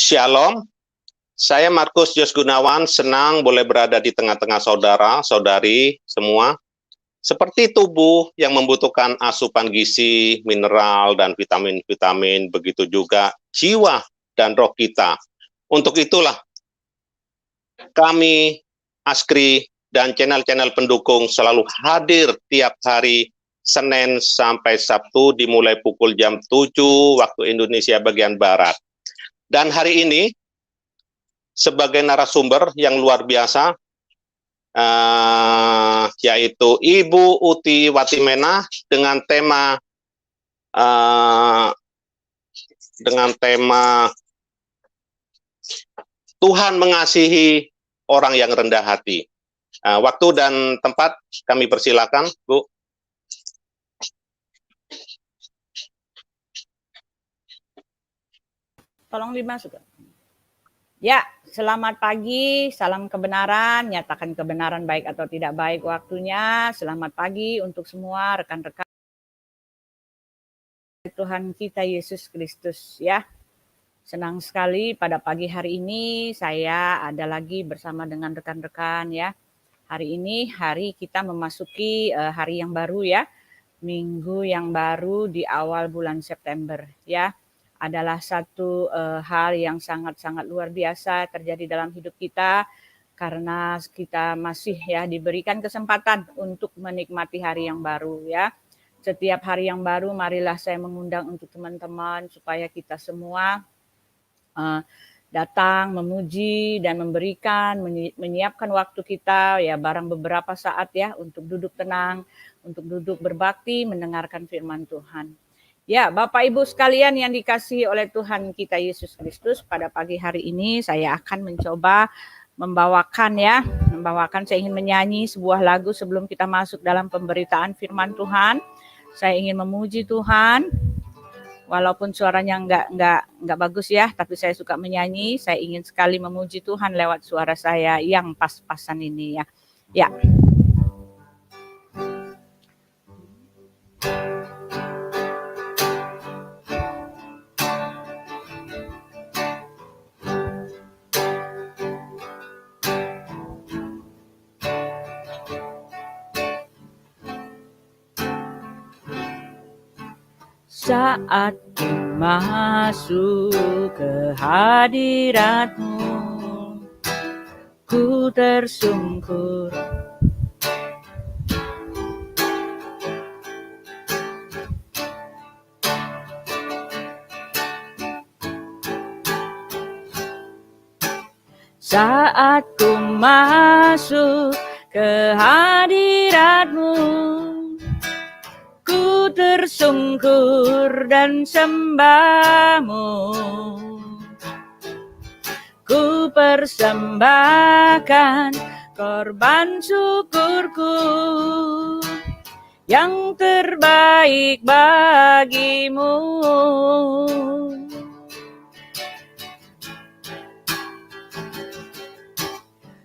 Shalom, saya Markus Jos Gunawan, senang boleh berada di tengah-tengah saudara-saudari semua. Seperti tubuh yang membutuhkan asupan gizi, mineral, dan vitamin-vitamin, begitu juga jiwa dan roh kita. Untuk itulah kami, Askri, dan channel-channel pendukung selalu hadir tiap hari Senin sampai Sabtu dimulai pukul jam 7 waktu Indonesia bagian Barat. Dan hari ini, sebagai narasumber yang luar biasa, yaitu Ibu Uti Watimena dengan tema Tuhan mengasihi orang yang rendah hati. Waktu dan tempat kami persilakan, Bu. Tolong dimasuk. Ya, selamat pagi, salam kebenaran, nyatakan kebenaran baik atau tidak baik waktunya. Selamat pagi untuk semua rekan-rekan Tuhan kita Yesus Kristus ya. Senang sekali pada pagi hari ini saya ada lagi bersama dengan rekan-rekan ya. Hari ini hari kita memasuki hari yang baru ya. Minggu yang baru di awal bulan September ya. Adalah satu hal yang sangat-sangat luar biasa terjadi dalam hidup kita karena kita masih ya diberikan kesempatan untuk menikmati hari yang baru ya. Setiap hari yang baru marilah saya mengundang untuk teman-teman supaya kita semua datang memuji dan memberikan menyiapkan waktu kita ya barang beberapa saat ya untuk duduk tenang, untuk duduk berbakti mendengarkan firman Tuhan. Ya, Bapak Ibu sekalian yang dikasihi oleh Tuhan kita Yesus Kristus, pada pagi hari ini saya akan mencoba membawakan saya ingin menyanyi sebuah lagu sebelum kita masuk dalam pemberitaan firman Tuhan. Saya ingin memuji Tuhan. Walaupun suaranya enggak bagus ya, tapi saya suka menyanyi. Saya ingin sekali memuji Tuhan lewat suara saya yang pas-pasan ini ya. Ya. Saat ku masuk ke hadirat-Mu, ku tersungkur. Saat ku masuk ke hadirat-Mu, ku tersungkur dan sembah-Mu. Ku persembahkan korban syukurku yang terbaik bagi-Mu.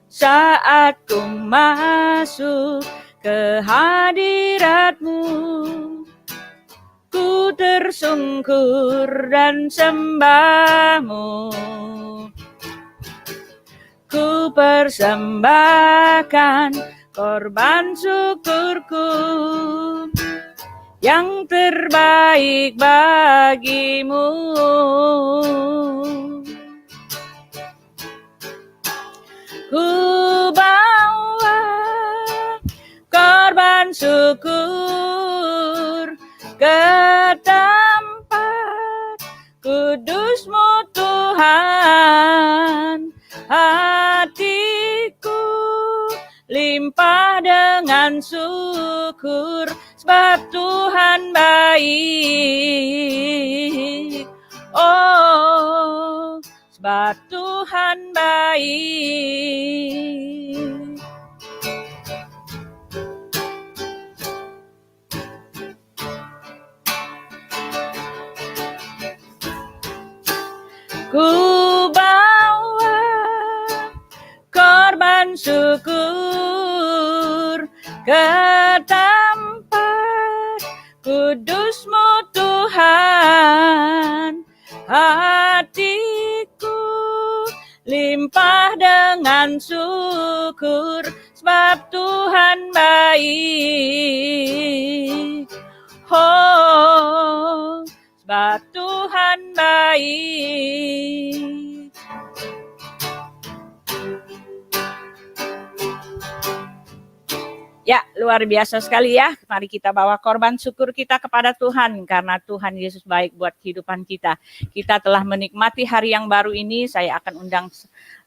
Saat ku masuk ke hadirat-Mu, ku tersungkur dan sembah-Mu. Ku persembahkan korban syukurku yang terbaik bagi-Mu. Ku bawa korban syukur ke tempat kudus-Mu Tuhan. Hatiku limpah dengan syukur sebab Tuhan baik. Oh, sebab Tuhan baik. Ku bawa korban syukur ke tempat kudus-Mu Tuhan. Hatiku limpah dengan syukur, sebab Tuhan baik. Oh, sebab Tuhan baik. Ya, luar biasa sekali ya. Mari kita bawa korban syukur kita kepada Tuhan, karena Tuhan Yesus baik buat kehidupan kita. Kita telah menikmati hari yang baru ini. Saya akan undang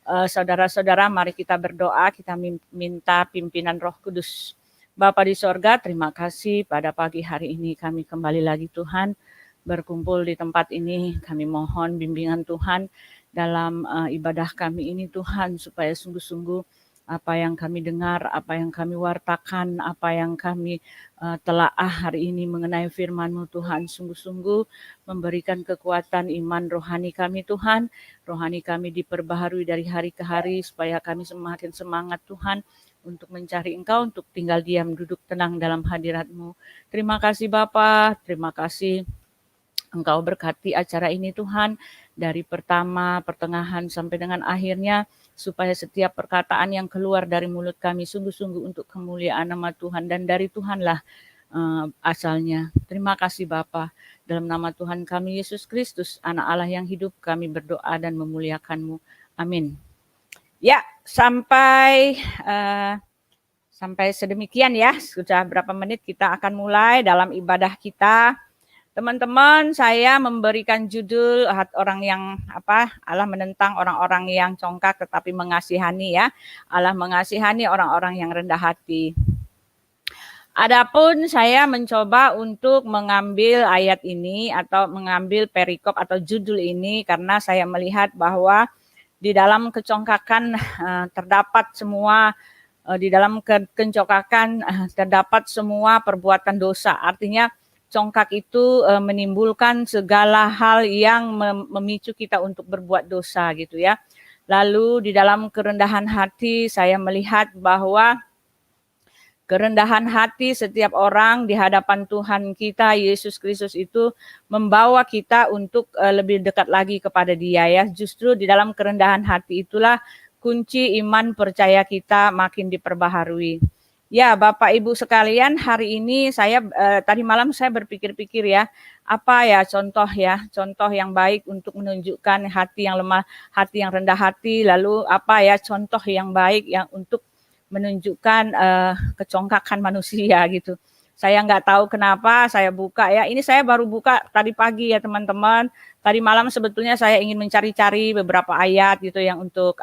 saudara-saudara, mari kita berdoa, kita minta pimpinan Roh Kudus. Bapa di sorga, terima kasih pada pagi hari ini kami kembali lagi Tuhan, berkumpul di tempat ini. Kami mohon bimbingan Tuhan dalam ibadah kami ini Tuhan, supaya sungguh-sungguh apa yang kami dengar, apa yang kami wartakan, apa yang kami telaah hari ini mengenai firman-Mu Tuhan, sungguh-sungguh memberikan kekuatan iman rohani kami Tuhan. Rohani kami diperbaharui dari hari ke hari, supaya kami semakin semangat Tuhan untuk mencari Engkau, untuk tinggal diam, duduk tenang dalam hadirat-Mu. Terima kasih Bapa, terima kasih Engkau berkati acara ini Tuhan, dari pertama, pertengahan sampai dengan akhirnya, supaya setiap perkataan yang keluar dari mulut kami sungguh-sungguh untuk kemuliaan nama Tuhan, dan dari Tuhanlah asalnya. Terima kasih Bapa, dalam nama Tuhan kami Yesus Kristus, Anak Allah yang hidup, kami berdoa dan memuliakan-Mu. Amin. Ya, sampai sedemikian ya, sudah berapa menit kita akan mulai dalam ibadah kita. Teman-teman, saya memberikan judul orang yang Allah menentang orang-orang yang congkak tetapi mengasihani ya. Allah mengasihani orang-orang yang rendah hati. Adapun saya mencoba untuk mengambil ayat ini atau mengambil perikop atau judul ini karena saya melihat bahwa di dalam kecongkakan terdapat semua di dalam kecongkakan terdapat semua perbuatan dosa. Artinya congkak itu menimbulkan segala hal yang memicu kita untuk berbuat dosa gitu ya. Lalu di dalam kerendahan hati saya melihat bahwa kerendahan hati setiap orang di hadapan Tuhan kita Yesus Kristus itu membawa kita untuk lebih dekat lagi kepada Dia ya. Justru di dalam kerendahan hati itulah kunci iman percaya kita makin diperbaharui. Ya, Bapak Ibu sekalian, hari ini saya tadi malam saya berpikir-pikir ya, apa ya contoh yang baik untuk menunjukkan hati yang lemah, hati yang rendah hati, lalu apa ya contoh yang baik yang untuk menunjukkan kecongkakan manusia gitu. Saya nggak tahu kenapa saya buka ya, ini saya baru buka tadi pagi ya teman-teman. Tadi malam sebetulnya saya ingin mencari-cari beberapa ayat gitu yang untuk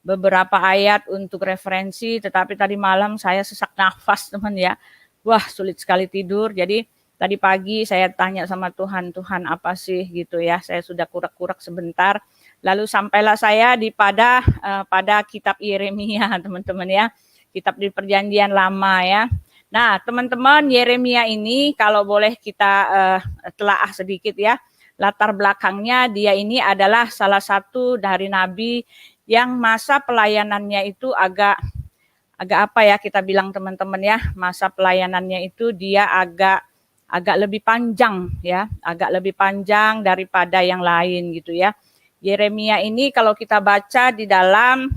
beberapa ayat untuk referensi, tetapi tadi malam saya sesak nafas teman ya. Wah, sulit sekali tidur. Jadi tadi pagi saya tanya sama Tuhan, Tuhan apa sih gitu ya. Saya sudah kurak-kurak sebentar. Lalu sampailah saya pada kitab Yeremia, teman-teman ya. Kitab di Perjanjian Lama ya. Nah, teman-teman, Yeremia ini kalau boleh kita telaah sedikit ya. Latar belakangnya dia ini adalah salah satu dari nabi yang masa pelayanannya itu agak apa ya kita bilang teman-teman ya, masa pelayanannya itu dia agak lebih panjang ya, agak lebih panjang daripada yang lain gitu ya. Yeremia ini kalau kita baca di dalam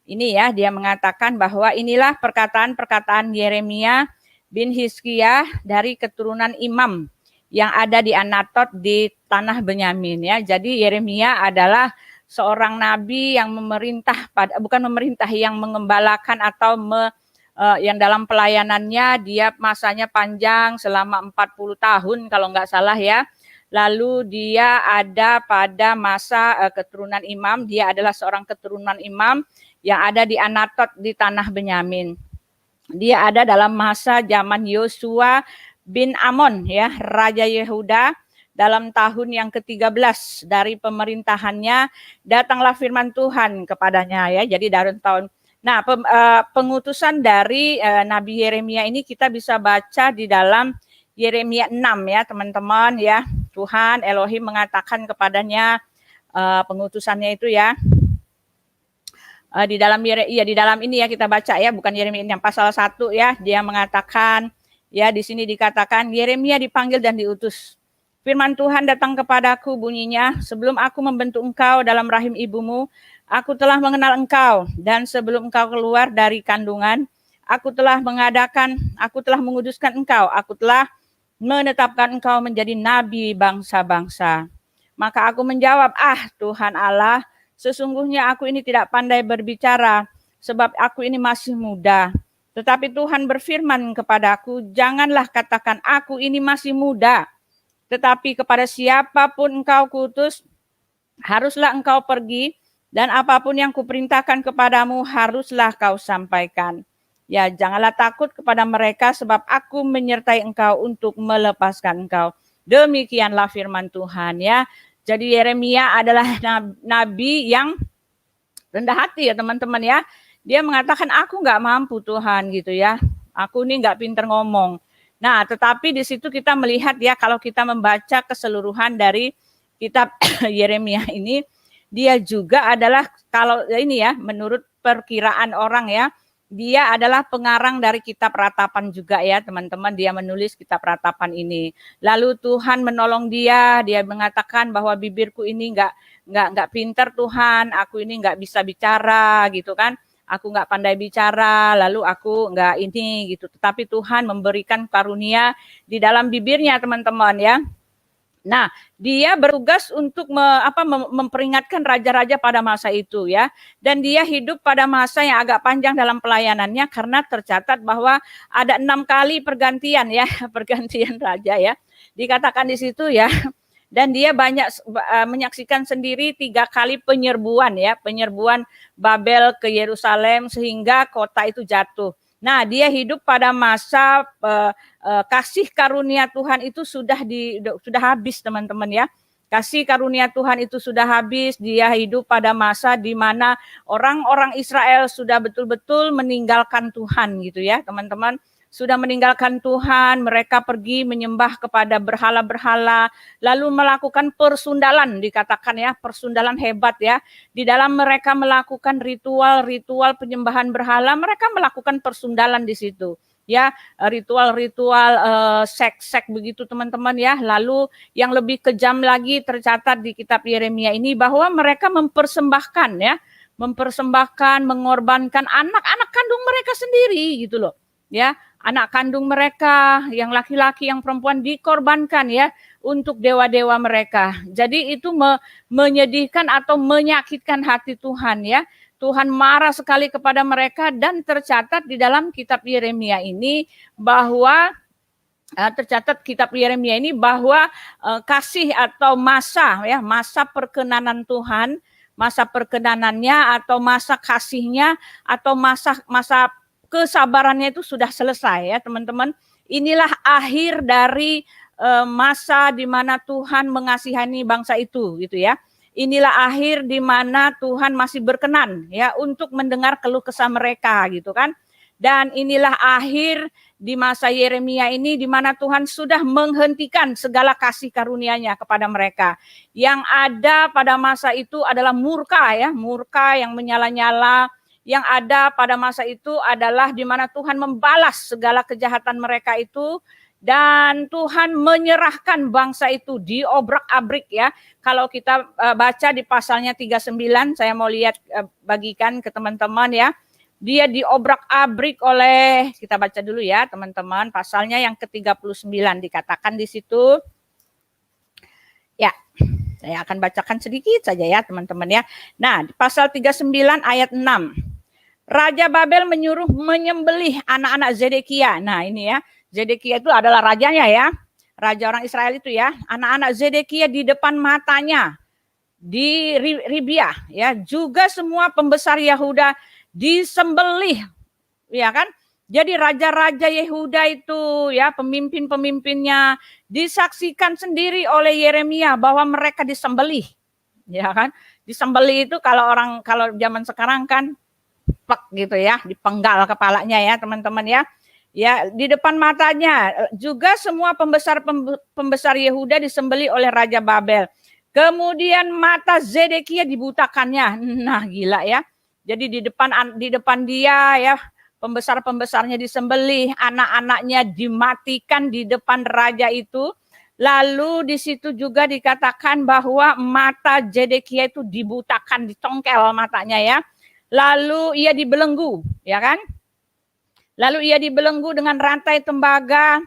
ini ya, dia mengatakan bahwa inilah perkataan-perkataan Yeremia bin Hizkia dari keturunan imam yang ada di Anatot di tanah Benyamin ya. Jadi Yeremia adalah seorang nabi yang yang mengembalakan atau yang dalam pelayanannya dia masanya panjang selama 40 tahun kalau nggak salah ya. Lalu dia ada pada masa keturunan imam, dia adalah seorang keturunan imam yang ada di Anatot di tanah Benyamin. Dia ada dalam masa zaman Yosua bin Amon ya, Raja Yehuda. Dalam tahun yang ke-13 dari pemerintahannya datanglah firman Tuhan kepadanya ya. Jadi dari tahun pengutusan dari Nabi Yeremia ini kita bisa baca di dalam Yeremia 6 ya teman-teman ya. Tuhan Elohim mengatakan kepadanya pengutusannya itu ya. Di dalam ini ya kita baca ya, bukan Yeremia yang pasal 1 ya. Dia mengatakan ya, di sini dikatakan Yeremia dipanggil dan diutus Firman Tuhan datang kepadaku bunyinya, sebelum aku membentuk engkau dalam rahim ibumu, aku telah mengenal engkau, dan sebelum engkau keluar dari kandungan, aku telah menguduskan engkau, aku telah menetapkan engkau menjadi nabi bangsa-bangsa. Maka aku menjawab, Tuhan Allah, sesungguhnya aku ini tidak pandai berbicara, sebab aku ini masih muda. Tetapi Tuhan berfirman kepadaku, janganlah katakan aku ini masih muda, tetapi kepada siapapun engkau kuutus, haruslah engkau pergi, dan apapun yang kuperintahkan kepadamu haruslah kau sampaikan. Ya, janganlah takut kepada mereka, sebab aku menyertai engkau untuk melepaskan engkau. Demikianlah firman Tuhan ya. Jadi Yeremia adalah nabi yang rendah hati ya teman-teman ya. Dia mengatakan aku nggak mampu Tuhan gitu ya. Aku ini nggak pinter ngomong. Nah, tetapi di situ kita melihat ya, kalau kita membaca keseluruhan dari kitab Yeremia ini, dia juga adalah, kalau ini ya, menurut perkiraan orang ya, dia adalah pengarang dari kitab Ratapan juga ya teman-teman. Dia menulis kitab Ratapan ini. Lalu Tuhan menolong dia mengatakan bahwa bibirku ini nggak pinter Tuhan, aku ini nggak bisa bicara gitu kan. Aku nggak pandai bicara, lalu aku nggak ini gitu. Tetapi Tuhan memberikan karunia di dalam bibirnya teman-teman ya. Nah, dia bertugas untuk memperingatkan raja-raja pada masa itu ya. Dan dia hidup pada masa yang agak panjang dalam pelayanannya, karena tercatat bahwa ada 6 kali pergantian ya, pergantian raja ya. Dikatakan di situ ya. Dan dia banyak menyaksikan sendiri 3 kali penyerbuan ya, penyerbuan Babel ke Yerusalem sehingga kota itu jatuh. Nah, dia hidup pada masa kasih karunia Tuhan itu sudah habis teman-teman ya. Kasih karunia Tuhan itu sudah habis. Dia hidup pada masa di mana orang-orang Israel sudah betul-betul meninggalkan Tuhan gitu ya teman-teman. Sudah meninggalkan Tuhan, mereka pergi menyembah kepada berhala-berhala, lalu melakukan persundalan, dikatakan ya, persundalan hebat ya. Di dalam mereka melakukan ritual-ritual penyembahan berhala, mereka melakukan persundalan di situ. Ya, ritual-ritual seks begitu teman-teman ya. Lalu yang lebih kejam lagi tercatat di kitab Yeremia ini bahwa mereka mempersembahkan ya, mengorbankan anak-anak kandung mereka sendiri gitu loh. Ya, anak kandung mereka yang laki-laki yang perempuan dikorbankan ya untuk dewa-dewa mereka. Jadi itu menyedihkan atau menyakitkan hati Tuhan ya. Tuhan marah sekali kepada mereka, dan tercatat di dalam kitab Yeremia ini bahwa kasih atau masa perkenanan Tuhan, masa perkenanannya atau masa kasihnya atau masa kesabarannya itu sudah selesai ya teman-teman. Inilah akhir dari masa di mana Tuhan mengasihani bangsa itu gitu ya. Inilah akhir di mana Tuhan masih berkenan ya untuk mendengar keluh kesah mereka gitu kan. Dan inilah akhir di masa Yeremia ini di mana Tuhan sudah menghentikan segala kasih karunia-Nya kepada mereka. Yang ada pada masa itu adalah murka yang menyala-nyala. Yang ada pada masa itu adalah di mana Tuhan membalas segala kejahatan mereka itu, dan Tuhan menyerahkan bangsa itu diobrak-abrik ya. Kalau kita baca di pasalnya 39, saya mau lihat bagikan ke teman-teman ya. Dia diobrak-abrik oleh, kita baca dulu ya teman-teman, pasalnya yang ke-39 dikatakan di situ. Ya, saya akan bacakan sedikit saja ya teman-teman ya. Nah, di pasal 39 ayat 6. Raja Babel menyuruh menyembelih anak-anak Zedekia. Nah, ini ya. Zedekia itu adalah rajanya ya. Raja orang Israel itu ya. Anak-anak Zedekia di depan matanya di Ribia ya. Juga semua pembesar Yehuda disembelih. Ya kan? Jadi raja-raja Yehuda itu ya, pemimpin-pemimpinnya disaksikan sendiri oleh Yeremia bahwa mereka disembelih. Ya kan? Disembelih itu kalau zaman sekarang kan gitu ya, dipenggal kepalanya ya teman-teman ya. Ya, di depan matanya juga semua pembesar Yehuda disembelih oleh Raja Babel. Kemudian mata Zedekia dibutakannya. Nah, gila ya. Jadi di depan dia ya, pembesar-pembesarnya disembelih, anak-anaknya dimatikan di depan raja itu. Lalu di situ juga dikatakan bahwa mata Zedekia itu dibutakan, dicongkel matanya ya. Lalu ia dibelenggu, ya kan? Lalu ia dibelenggu dengan rantai tembaga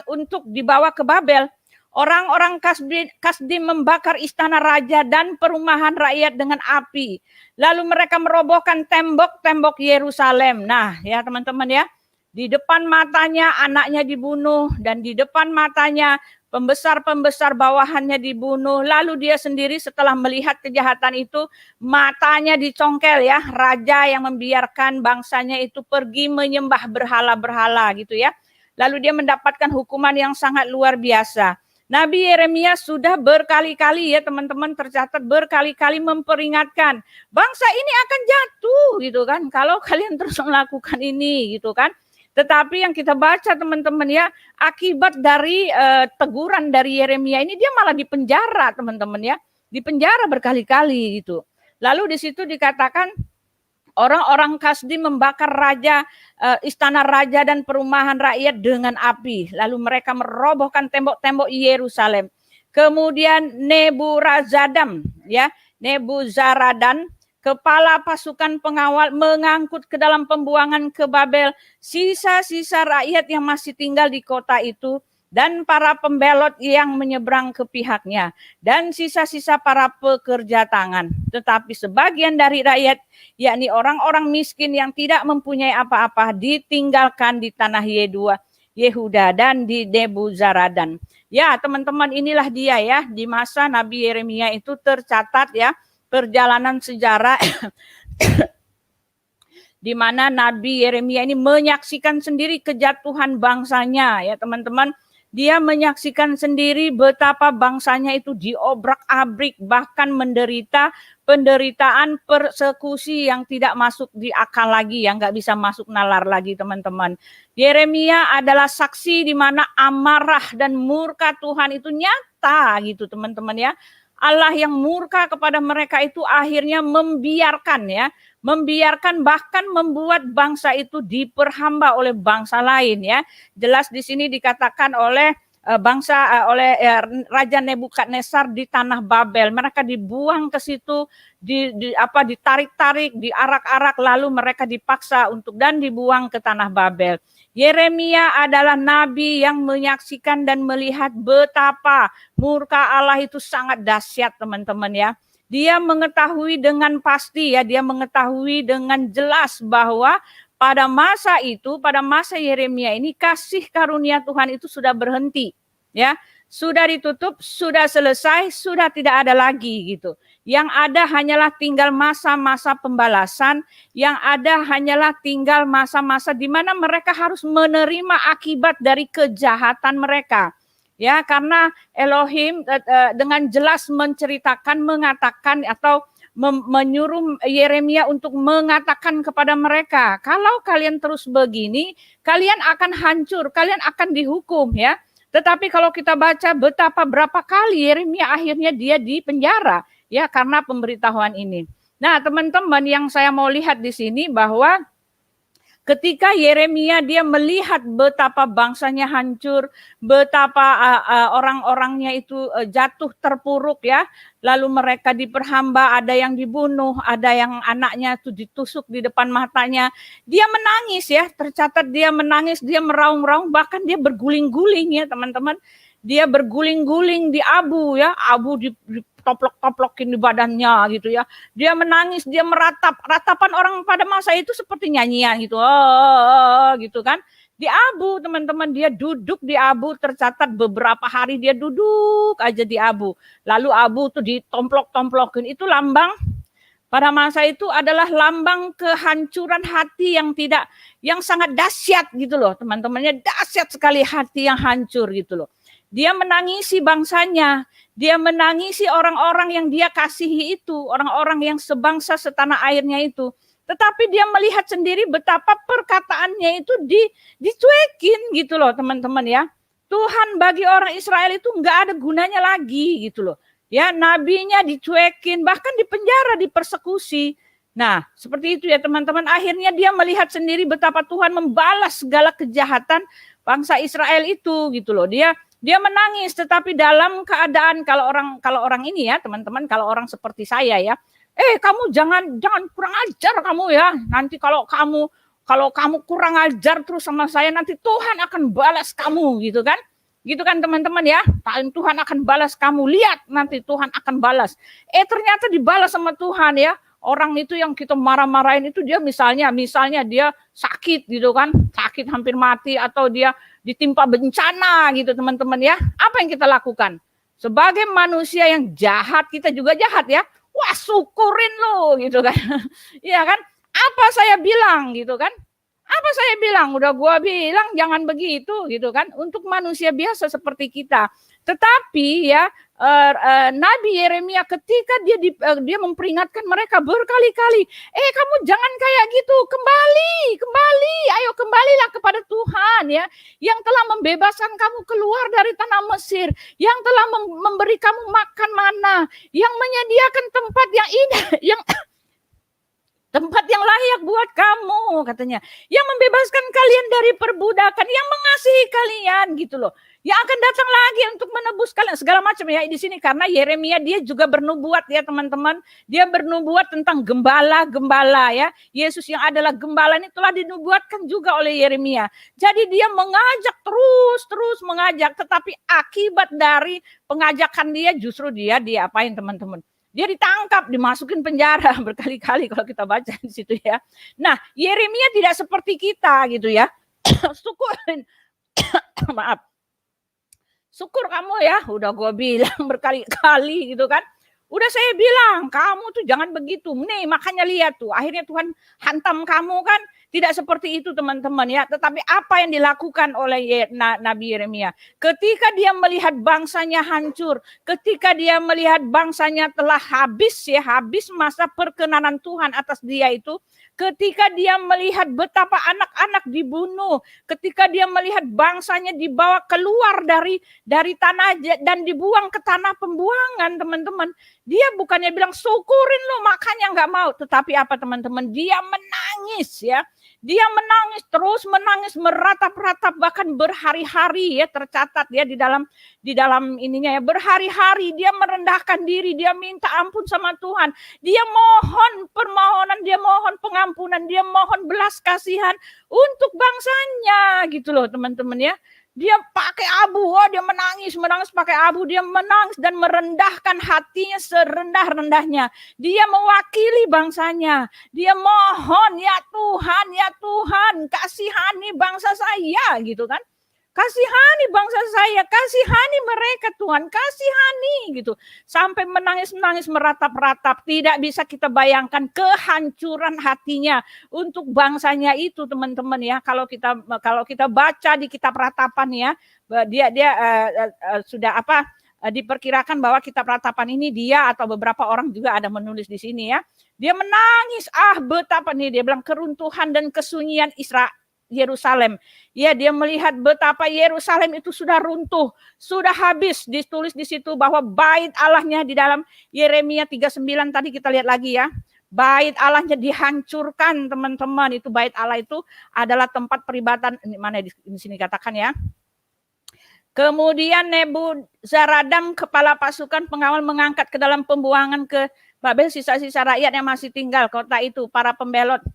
untuk dibawa ke Babel. Orang-orang Kasdim membakar istana raja dan perumahan rakyat dengan api. Lalu mereka merobohkan tembok-tembok Yerusalem. Nah, ya teman-teman ya, di depan matanya anaknya dibunuh dan di depan matanya pembesar-pembesar bawahannya dibunuh. Lalu dia sendiri setelah melihat kejahatan itu, matanya dicongkel ya, raja yang membiarkan bangsanya itu pergi menyembah berhala-berhala gitu ya. Lalu dia mendapatkan hukuman yang sangat luar biasa. Nabi Yeremia sudah berkali-kali ya teman-teman, tercatat berkali-kali memperingatkan bangsa ini akan jatuh gitu kan kalau kalian terus melakukan ini gitu kan. Tetapi yang kita baca teman-teman ya, akibat dari teguran dari Yeremia ini dia malah dipenjara teman-teman ya, dipenjara berkali-kali gitu. Lalu di situ dikatakan orang-orang Kasdim membakar istana raja dan perumahan rakyat dengan api. Lalu mereka merobohkan tembok-tembok Yerusalem. Kemudian Nebuzaradan, kepala pasukan pengawal, mengangkut ke dalam pembuangan ke Babel sisa-sisa rakyat yang masih tinggal di kota itu dan para pembelot yang menyeberang ke pihaknya dan sisa-sisa para pekerja tangan. Tetapi sebagian dari rakyat, yakni orang-orang miskin yang tidak mempunyai apa-apa, ditinggalkan di tanah Yehuda dan di Nebuzaradan. Ya teman-teman, inilah dia ya, di masa Nabi Yeremia itu tercatat ya, perjalanan sejarah di mana Nabi Yeremia ini menyaksikan sendiri kejatuhan bangsanya ya teman-teman. Dia menyaksikan sendiri betapa bangsanya itu diobrak-abrik, bahkan menderita penderitaan persekusi yang tidak masuk di akal lagi, yang nggak bisa masuk nalar lagi teman-teman. Yeremia adalah saksi di mana amarah dan murka Tuhan itu nyata gitu teman-teman ya. Allah yang murka kepada mereka itu akhirnya membiarkan bahkan membuat bangsa itu diperhamba oleh bangsa lain ya. Jelas di sini dikatakan oleh Raja Nebukadnezar di tanah Babel. Mereka dibuang ke situ, ditarik-tarik, diarak-arak, lalu mereka dipaksa dan dibuang ke tanah Babel. Yeremia adalah nabi yang menyaksikan dan melihat betapa murka Allah itu sangat dahsyat teman-teman ya. Dia mengetahui dengan pasti ya, dia mengetahui dengan jelas bahwa pada masa itu, pada masa Yeremia ini kasih karunia Tuhan itu sudah berhenti ya. Sudah ditutup, sudah selesai, sudah tidak ada lagi gitu. Yang ada hanyalah tinggal masa-masa pembalasan, yang ada hanyalah tinggal masa-masa di mana mereka harus menerima akibat dari kejahatan mereka. Ya, karena Elohim dengan jelas menceritakan, mengatakan atau menyuruh Yeremia untuk mengatakan kepada mereka, kalau kalian terus begini, kalian akan hancur, kalian akan dihukum ya. Tetapi kalau kita baca betapa berapa kali Yeremia akhirnya dia dipenjara ya karena pemberitahuan ini. Nah, teman-teman yang saya mau lihat di sini bahwa ketika Yeremia dia melihat betapa bangsanya hancur, betapa orang-orangnya itu jatuh terpuruk ya, lalu mereka diperhamba, ada yang dibunuh, ada yang anaknya itu ditusuk di depan matanya. Dia menangis ya, tercatat dia menangis, dia meraung-raung, bahkan dia berguling-guling ya teman-teman. Dia berguling-guling di abu ya, abu ditoplok-toplokin di badannya gitu ya. Dia menangis, dia meratap. Ratapan orang pada masa itu seperti nyanyian gitu. Gitu kan. Di abu teman-teman, dia duduk di abu, tercatat beberapa hari dia duduk aja di abu. Lalu abu tuh ditomplok-tomplokin. Itu lambang pada masa itu adalah lambang kehancuran hati yang sangat dahsyat gitu loh teman-temannya. Dahsyat sekali hati yang hancur gitu loh. Dia menangisi bangsanya, dia menangisi orang-orang yang dia kasihi itu, orang-orang yang sebangsa setanah airnya itu. Tetapi dia melihat sendiri betapa perkataannya itu dicuekin gitu loh teman-teman ya. Tuhan bagi orang Israel itu nggak ada gunanya lagi gitu loh. Ya, nabinya dicuekin, bahkan dipenjara, dipersekusi. Nah, seperti itu ya teman-teman. Akhirnya dia melihat sendiri betapa Tuhan membalas segala kejahatan bangsa Israel itu gitu loh. Dia Dia menangis, tetapi dalam keadaan kalau orang ini ya, teman-teman, kalau orang seperti saya ya, kamu jangan kurang ajar kamu ya. Nanti kalau kamu kurang ajar terus sama saya, nanti Tuhan akan balas kamu gitu kan. Gitu kan teman-teman ya. Tuhan akan balas kamu. Lihat nanti Tuhan akan balas. Ternyata dibalas sama Tuhan ya. Orang itu yang kita marah-marahin itu dia misalnya dia sakit gitu kan, sakit hampir mati, atau dia ditimpa bencana gitu teman-teman ya. Apa yang kita lakukan? Sebagai manusia yang jahat, kita juga jahat ya. Wah, syukurin lo gitu kan. Iya kan? Apa saya bilang gitu kan? Apa saya bilang? Udah gua bilang jangan begitu gitu kan. Untuk manusia biasa seperti kita. Tetapi ya Nabi Yeremia ketika dia memperingatkan mereka berkali-kali, kamu jangan kayak gitu, kembali, ayo kembalilah kepada Tuhan ya, yang telah membebaskan kamu keluar dari tanah Mesir, yang telah memberi kamu makan mana, yang menyediakan tempat yang indah, yang tempat yang layak buat kamu katanya, yang membebaskan kalian dari perbudakan, yang mengasihi kalian gitu loh, yang akan datang lagi untuk menebus kalian segala macam ya di sini. Karena Yeremia dia juga bernubuat ya teman-teman, dia bernubuat tentang gembala ya. Yesus yang adalah gembala ini telah dinubuatkan juga oleh Yeremia. Jadi dia mengajak terus mengajak, tetapi akibat dari pengajakan dia justru dia apain teman-teman? Dia ditangkap, dimasukin penjara berkali-kali kalau kita baca di situ ya. Nah, Yeremia tidak seperti kita gitu ya. Syukurin. Maaf. Syukur kamu ya, udah gue bilang berkali-kali gitu kan. Udah saya bilang, kamu tuh jangan begitu. Nih, makanya lihat tuh, akhirnya Tuhan hantam kamu kan. Tidak seperti itu teman-teman ya. Tetapi apa yang dilakukan oleh Nabi Yeremia? Ketika dia melihat bangsanya hancur, ketika dia melihat bangsanya telah habis masa perkenanan Tuhan atas dia itu, ketika dia melihat betapa anak-anak dibunuh, ketika dia melihat bangsanya dibawa keluar dari tanah dan dibuang ke tanah pembuangan, teman-teman, dia bukannya bilang syukurin lo makanya nggak mau, tetapi apa teman-teman? Dia menangis ya. Dia menangis, terus menangis meratap-ratap, bahkan berhari-hari ya, tercatat ya di dalam ininya ya, berhari-hari dia merendahkan diri, dia minta ampun sama Tuhan, dia mohon permohonan, dia mohon pengampunan, dia mohon belas kasihan untuk bangsanya gitu loh teman-teman ya. Dia pakai abu, dia menangis pakai abu, dia menangis dan merendahkan hatinya serendah-rendahnya. Dia mewakili bangsanya. Dia mohon, ya Tuhan, kasihani bangsa saya gitu kan. Kasihani bangsa saya, kasihani mereka Tuhan, kasihani gitu. Sampai menangis-nangis meratap-ratap, tidak bisa kita bayangkan kehancuran hatinya untuk bangsanya itu teman-teman ya. Kalau kita baca di kitab Ratapan ya, dia sudah diperkirakan bahwa kitab Ratapan ini dia atau beberapa orang juga ada menulis di sini ya. Dia menangis, betapa nih dia bilang keruntuhan dan kesunyian Yerusalem. Ya, dia melihat betapa Yerusalem itu sudah runtuh, sudah habis. Ditulis di situ bahwa bait Allahnya di dalam Yeremia 39 tadi kita lihat lagi ya. Bait Allahnya dihancurkan, teman-teman. Itu bait Allah itu adalah tempat peribadatan, mana di sini katakan ya. Kemudian Nebuzaradam, kepala pasukan pengawal, mengangkat ke dalam pembuangan ke Babel sisa-sisa rakyat yang masih tinggal kota itu, para pembelot.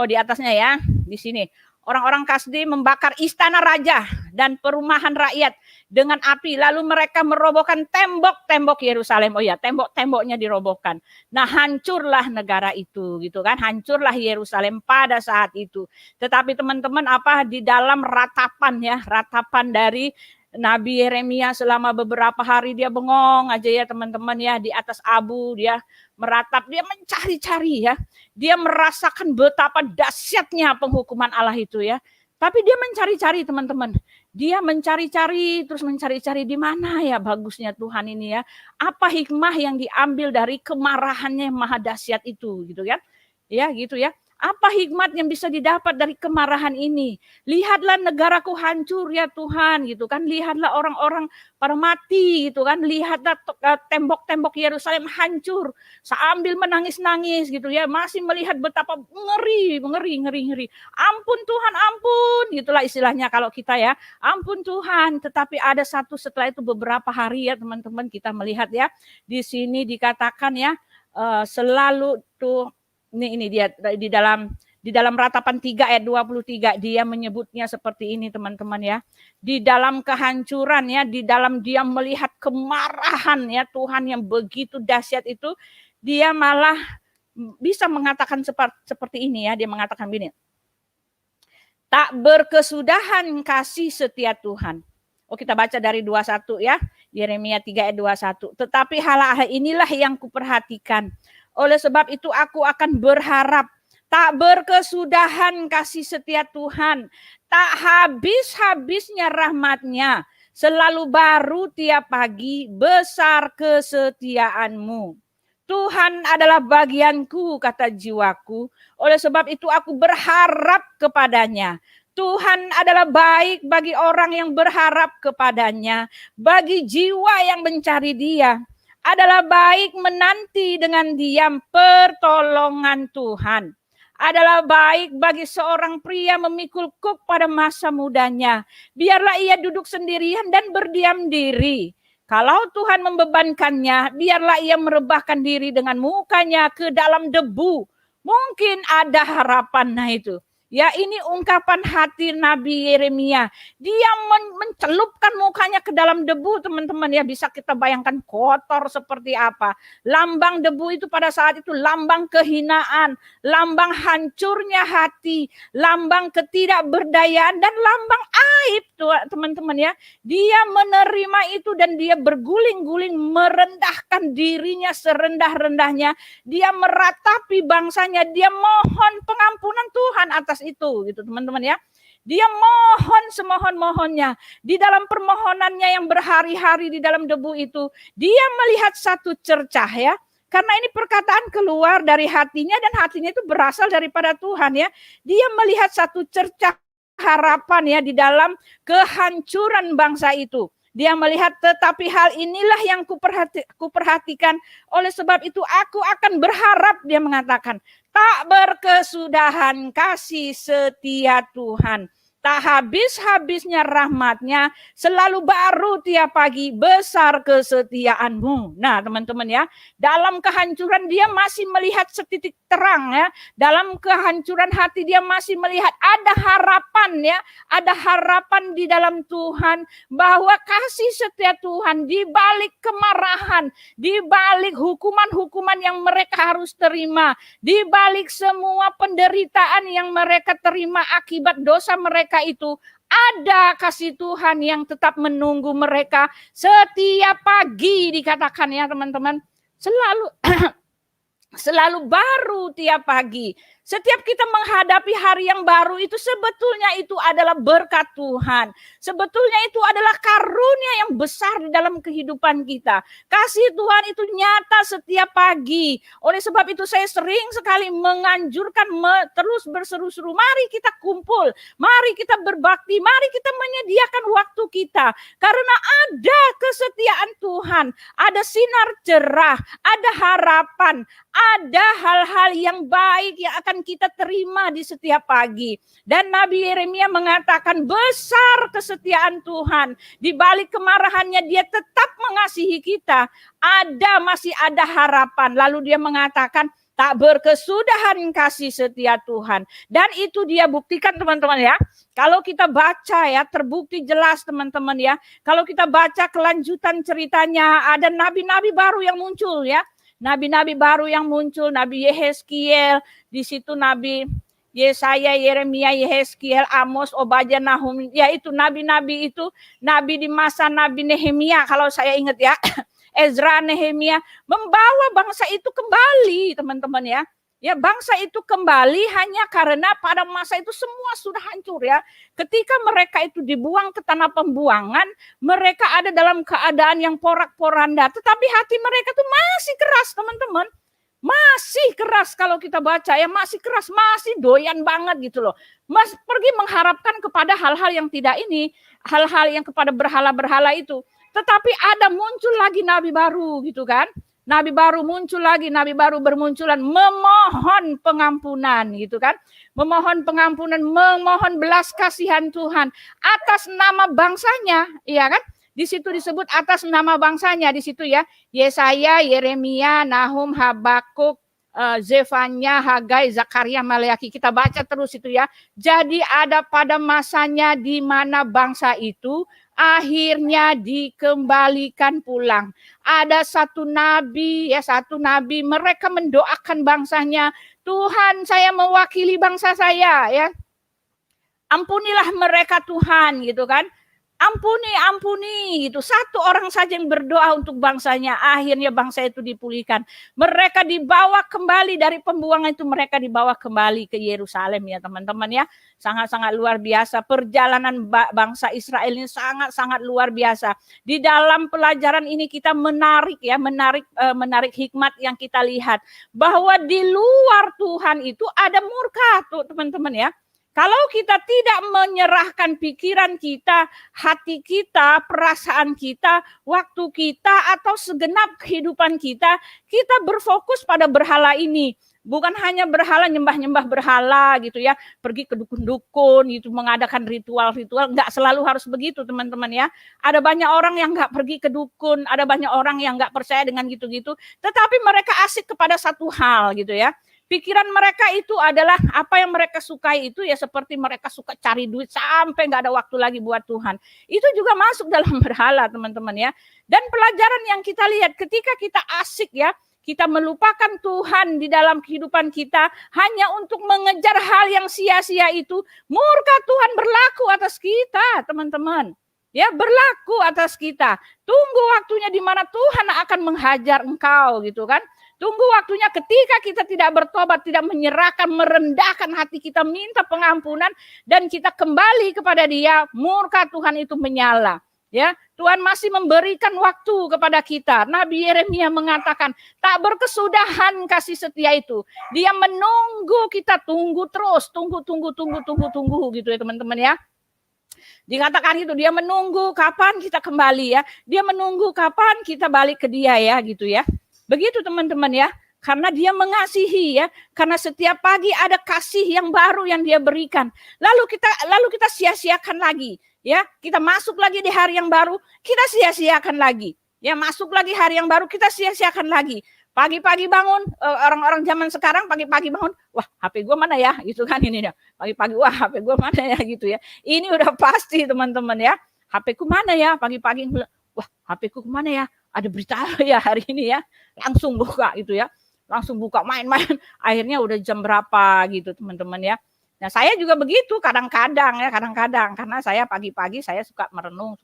Di atasnya ya, di sini. Orang-orang Kasdi membakar istana raja dan perumahan rakyat dengan api. Lalu mereka merobohkan tembok-tembok Yerusalem. Tembok-temboknya dirobohkan. Nah, hancurlah negara itu, gitu kan? Hancurlah Yerusalem pada saat itu. Tetapi teman-teman, di dalam ratapan dari Nabi Yeremia selama beberapa hari dia bengong aja ya teman-teman ya, di atas abu dia meratap, dia mencari-cari ya. Dia merasakan betapa dahsyatnya penghukuman Allah itu ya. Tapi dia mencari-cari teman-teman. Dia mencari-cari, terus mencari-cari di mana ya bagusnya Tuhan ini ya. Apa hikmah yang diambil dari kemarahannya yang maha dahsyat itu gitu kan. Ya gitu ya. Apa hikmat yang bisa didapat dari kemarahan ini? Lihatlah negaraku hancur ya Tuhan, gitu kan. Lihatlah orang-orang pada mati, gitu kan. Lihatlah tembok-tembok Yerusalem hancur. Sambil menangis-nangis, gitu ya. Masih melihat betapa ngeri. Ampun Tuhan, ampun, gitulah istilahnya kalau kita ya. Ampun Tuhan, tetapi ada satu setelah itu beberapa hari ya teman-teman kita melihat ya. Di sini dikatakan ya, selalu tuh ini dia di dalam Ratapan 3 ayat 23 dia menyebutnya seperti ini teman-teman ya. Di dalam kehancuran ya, di dalam dia melihat kemarahan ya Tuhan yang begitu dahsyat itu, dia malah bisa mengatakan seperti ini ya, dia mengatakan begini. Tak berkesudahan kasih setia Tuhan. Oh, kita baca dari 21 ya. Yeremia 3 ayat 21. Tetapi hal-hal inilah yang kuperhatikan. Oleh sebab itu aku akan berharap. Tak berkesudahan kasih setia Tuhan. Tak habis-habisnya rahmatnya. Selalu baru tiap pagi, besar kesetiaanmu. Tuhan adalah bagianku, kata jiwaku. Oleh sebab itu aku berharap kepadanya. Tuhan adalah baik bagi orang yang berharap kepadanya. Bagi jiwa yang mencari dia. Adalah baik menanti dengan diam pertolongan Tuhan. Adalah baik bagi seorang pria memikul kuk pada masa mudanya. Biarlah ia duduk sendirian dan berdiam diri. Kalau Tuhan membebankannya, biarlah ia merebahkan diri dengan mukanya ke dalam debu. Mungkin ada harapan, nah itu. Ya, ini ungkapan hati Nabi Yeremia. Dia mencelupkan mukanya ke dalam debu, teman-teman ya. Bisa kita bayangkan kotor seperti apa. Lambang debu itu pada saat itu lambang kehinaan, lambang hancurnya hati, lambang ketidakberdayaan, dan lambang aib, teman-teman ya. Dia menerima itu dan dia berguling-guling merendahkan dirinya serendah-rendahnya. Dia meratapi bangsanya, dia mohon pengampunan Tuhan atas itu, gitu teman-teman ya. Dia mohon semohon-mohonnya. Di dalam permohonannya yang berhari-hari di dalam debu itu, dia melihat satu cercah ya. Karena ini perkataan keluar dari hatinya dan hatinya itu berasal daripada Tuhan ya. Dia melihat satu cercah harapan ya di dalam kehancuran bangsa itu. Dia melihat, tetapi hal inilah yang kuperhatikan. Oleh sebab itu aku akan berharap, dia mengatakan, tak berkesudahan kasih setia Tuhan. Tak habis-habisnya rahmatnya, selalu baru tiap pagi, besar kesetiaanmu. Nah teman-teman ya, dalam kehancuran dia masih melihat setitik terang ya. Dalam kehancuran hati dia masih melihat ada harapan ya. Ada harapan di dalam Tuhan, bahwa kasih setia Tuhan di balik kemarahan, di balik hukuman-hukuman yang mereka harus terima, di balik semua penderitaan yang mereka terima akibat dosa mereka itu, ada kasih Tuhan yang tetap menunggu mereka setiap pagi, dikatakan ya teman-teman. Selalu baru tiap pagi. Setiap kita menghadapi hari yang baru itu sebetulnya itu adalah berkat Tuhan. Sebetulnya itu adalah karunia yang besar di dalam kehidupan kita. Kasih Tuhan itu nyata setiap pagi. Oleh sebab itu saya sering sekali menganjurkan terus berseru-seru. Mari kita kumpul, mari kita berbakti, mari kita menyediakan waktu kita. Karena ada kesetiaan Tuhan, ada sinar cerah, ada harapan, ada hal-hal yang baik yang akan kita terima di setiap pagi. Dan Nabi Yeremia mengatakan besar kesetiaan Tuhan. Di balik kemarahannya dia tetap mengasihi kita. Masih ada harapan. Lalu dia mengatakan tak berkesudahan kasih setia Tuhan. Dan itu dia buktikan teman-teman ya. Kalau kita baca ya, terbukti jelas teman-teman ya. Kalau kita baca kelanjutan ceritanya, ada nabi-nabi baru yang muncul ya. Nabi-nabi baru yang muncul, Nabi Yehezkiel, di situ Nabi Yesaya, Yeremia, Yehezkiel, Amos, Obadya, Nahum, yaitu nabi-nabi itu, nabi di masa Nabi Nehemia kalau saya ingat ya, Ezra, Nehemia, membawa bangsa itu kembali teman-teman ya. Ya, bangsa itu kembali hanya karena pada masa itu semua sudah hancur ya. Ketika mereka itu dibuang ke tanah pembuangan, mereka ada dalam keadaan yang porak-poranda. Tetapi hati mereka tuh masih keras teman-teman. masih keras kalau kita baca ya, masih keras, masih doyan banget gitu loh. Mas pergi mengharapkan kepada hal-hal yang tidak ini, hal-hal yang kepada berhala-berhala itu. Tetapi ada muncul lagi nabi baru gitu kan. Nabi baru muncul lagi, nabi baru bermunculan memohon pengampunan gitu kan. Memohon pengampunan, memohon belas kasihan Tuhan atas nama bangsanya, iya kan? Di situ disebut atas nama bangsanya di situ ya. Yesaya, Yeremia, Nahum, Habakuk, Zefanya, Hagai, Zakaria, Maleaki. Kita baca terus itu ya. Jadi ada pada masanya di mana bangsa itu akhirnya dikembalikan pulang. Ada satu nabi mereka mendoakan bangsanya, Tuhan saya mewakili bangsa saya ya. Ampunilah mereka Tuhan gitu kan. Ampuni gitu. Satu orang saja yang berdoa untuk bangsanya, akhirnya bangsa itu dipulihkan. Mereka dibawa kembali dari pembuangan itu, mereka dibawa kembali ke Yerusalem ya teman-teman ya. Sangat-sangat luar biasa. Perjalanan bangsa Israel ini sangat-sangat luar biasa. Di dalam pelajaran ini kita menarik hikmat yang kita lihat. Bahwa di luar Tuhan itu ada murka tuh teman-teman ya. Kalau kita tidak menyerahkan pikiran kita, hati kita, perasaan kita, waktu kita, atau segenap kehidupan kita, kita berfokus pada berhala ini. Bukan hanya berhala, nyembah-nyembah berhala gitu ya, pergi ke dukun-dukun gitu, mengadakan ritual-ritual, nggak selalu harus begitu teman-teman ya. Ada banyak orang yang nggak pergi ke dukun, ada banyak orang yang nggak percaya dengan gitu-gitu, tetapi mereka asik kepada satu hal gitu ya. Pikiran mereka itu adalah apa yang mereka sukai itu ya, seperti mereka suka cari duit sampai nggak ada waktu lagi buat Tuhan. Itu juga masuk dalam berhala teman-teman ya. Dan pelajaran yang kita lihat ketika kita asik ya, kita melupakan Tuhan di dalam kehidupan kita hanya untuk mengejar hal yang sia-sia itu, murka Tuhan berlaku atas kita teman-teman. Ya, berlaku atas kita. Tunggu waktunya di mana Tuhan akan menghajar engkau gitu kan. Tunggu waktunya ketika kita tidak bertobat, tidak menyerahkan, merendahkan hati kita, minta pengampunan, dan kita kembali kepada Dia, murka Tuhan itu menyala. Ya, Tuhan masih memberikan waktu kepada kita. Nabi Yeremia mengatakan, tak berkesudahan kasih setia itu. Dia menunggu kita, tunggu terus, tunggu gitu ya teman-teman ya. Dikatakan itu, dia menunggu kapan kita kembali ya. Dia menunggu kapan kita balik ke Dia ya gitu ya. Begitu teman-teman ya, karena Dia mengasihi ya, karena setiap pagi ada kasih yang baru yang Dia berikan. Lalu kita sia-siakan lagi ya, kita masuk lagi di hari yang baru, kita sia-siakan lagi. Ya, masuk lagi hari yang baru, kita sia-siakan lagi. Pagi-pagi bangun, orang-orang zaman sekarang pagi-pagi bangun, wah HP gue mana ya, gitu kan ini ya. Pagi-pagi, wah HP gue mana ya, gitu ya. Ini udah pasti teman-teman ya, HP ku mana ya, pagi-pagi, wah HP ku kemana ya, ada berita ya hari ini ya, langsung buka itu ya, langsung buka main-main, akhirnya udah jam berapa gitu teman-teman ya. Nah saya juga begitu kadang-kadang karena saya pagi-pagi saya suka merenung,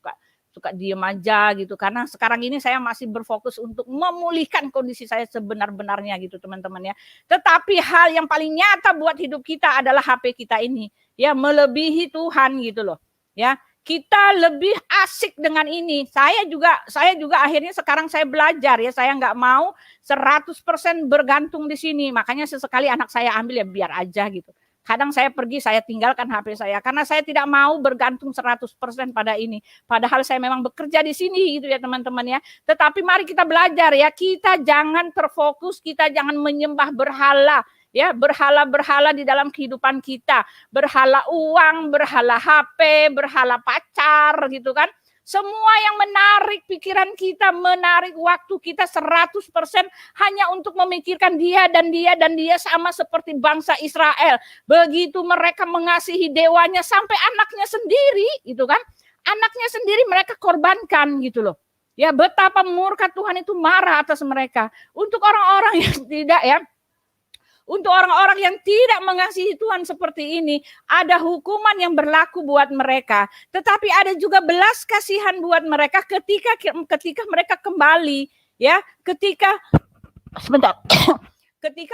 suka diem aja gitu, karena sekarang ini saya masih berfokus untuk memulihkan kondisi saya sebenar-benarnya gitu teman-teman ya. Tetapi hal yang paling nyata buat hidup kita adalah HP kita ini ya, melebihi Tuhan gitu loh ya. Kita lebih asik dengan ini. Saya juga akhirnya sekarang saya belajar ya, saya nggak mau 100% bergantung di sini. Makanya sesekali anak saya ambil ya biar aja gitu. Kadang saya pergi, saya tinggalkan HP saya karena saya tidak mau bergantung 100% pada ini. Padahal saya memang bekerja di sini gitu ya teman-teman ya. Tetapi mari kita belajar ya, kita jangan terfokus, kita jangan menyembah berhala. Ya, berhala-berhala di dalam kehidupan kita, berhala uang, berhala HP, berhala pacar gitu kan. Semua yang menarik pikiran kita, menarik waktu kita 100% hanya untuk memikirkan dia dan dia sama seperti bangsa Israel. Begitu mereka mengasihi dewanya sampai anaknya sendiri gitu kan. Anaknya sendiri mereka korbankan gitu loh. Ya, betapa murka Tuhan itu marah atas mereka. Untuk orang-orang yang tidak ya, untuk orang-orang yang tidak mengasihi Tuhan seperti ini, ada hukuman yang berlaku buat mereka. Tetapi ada juga belas kasihan buat mereka ketika mereka kembali, ya. Ketika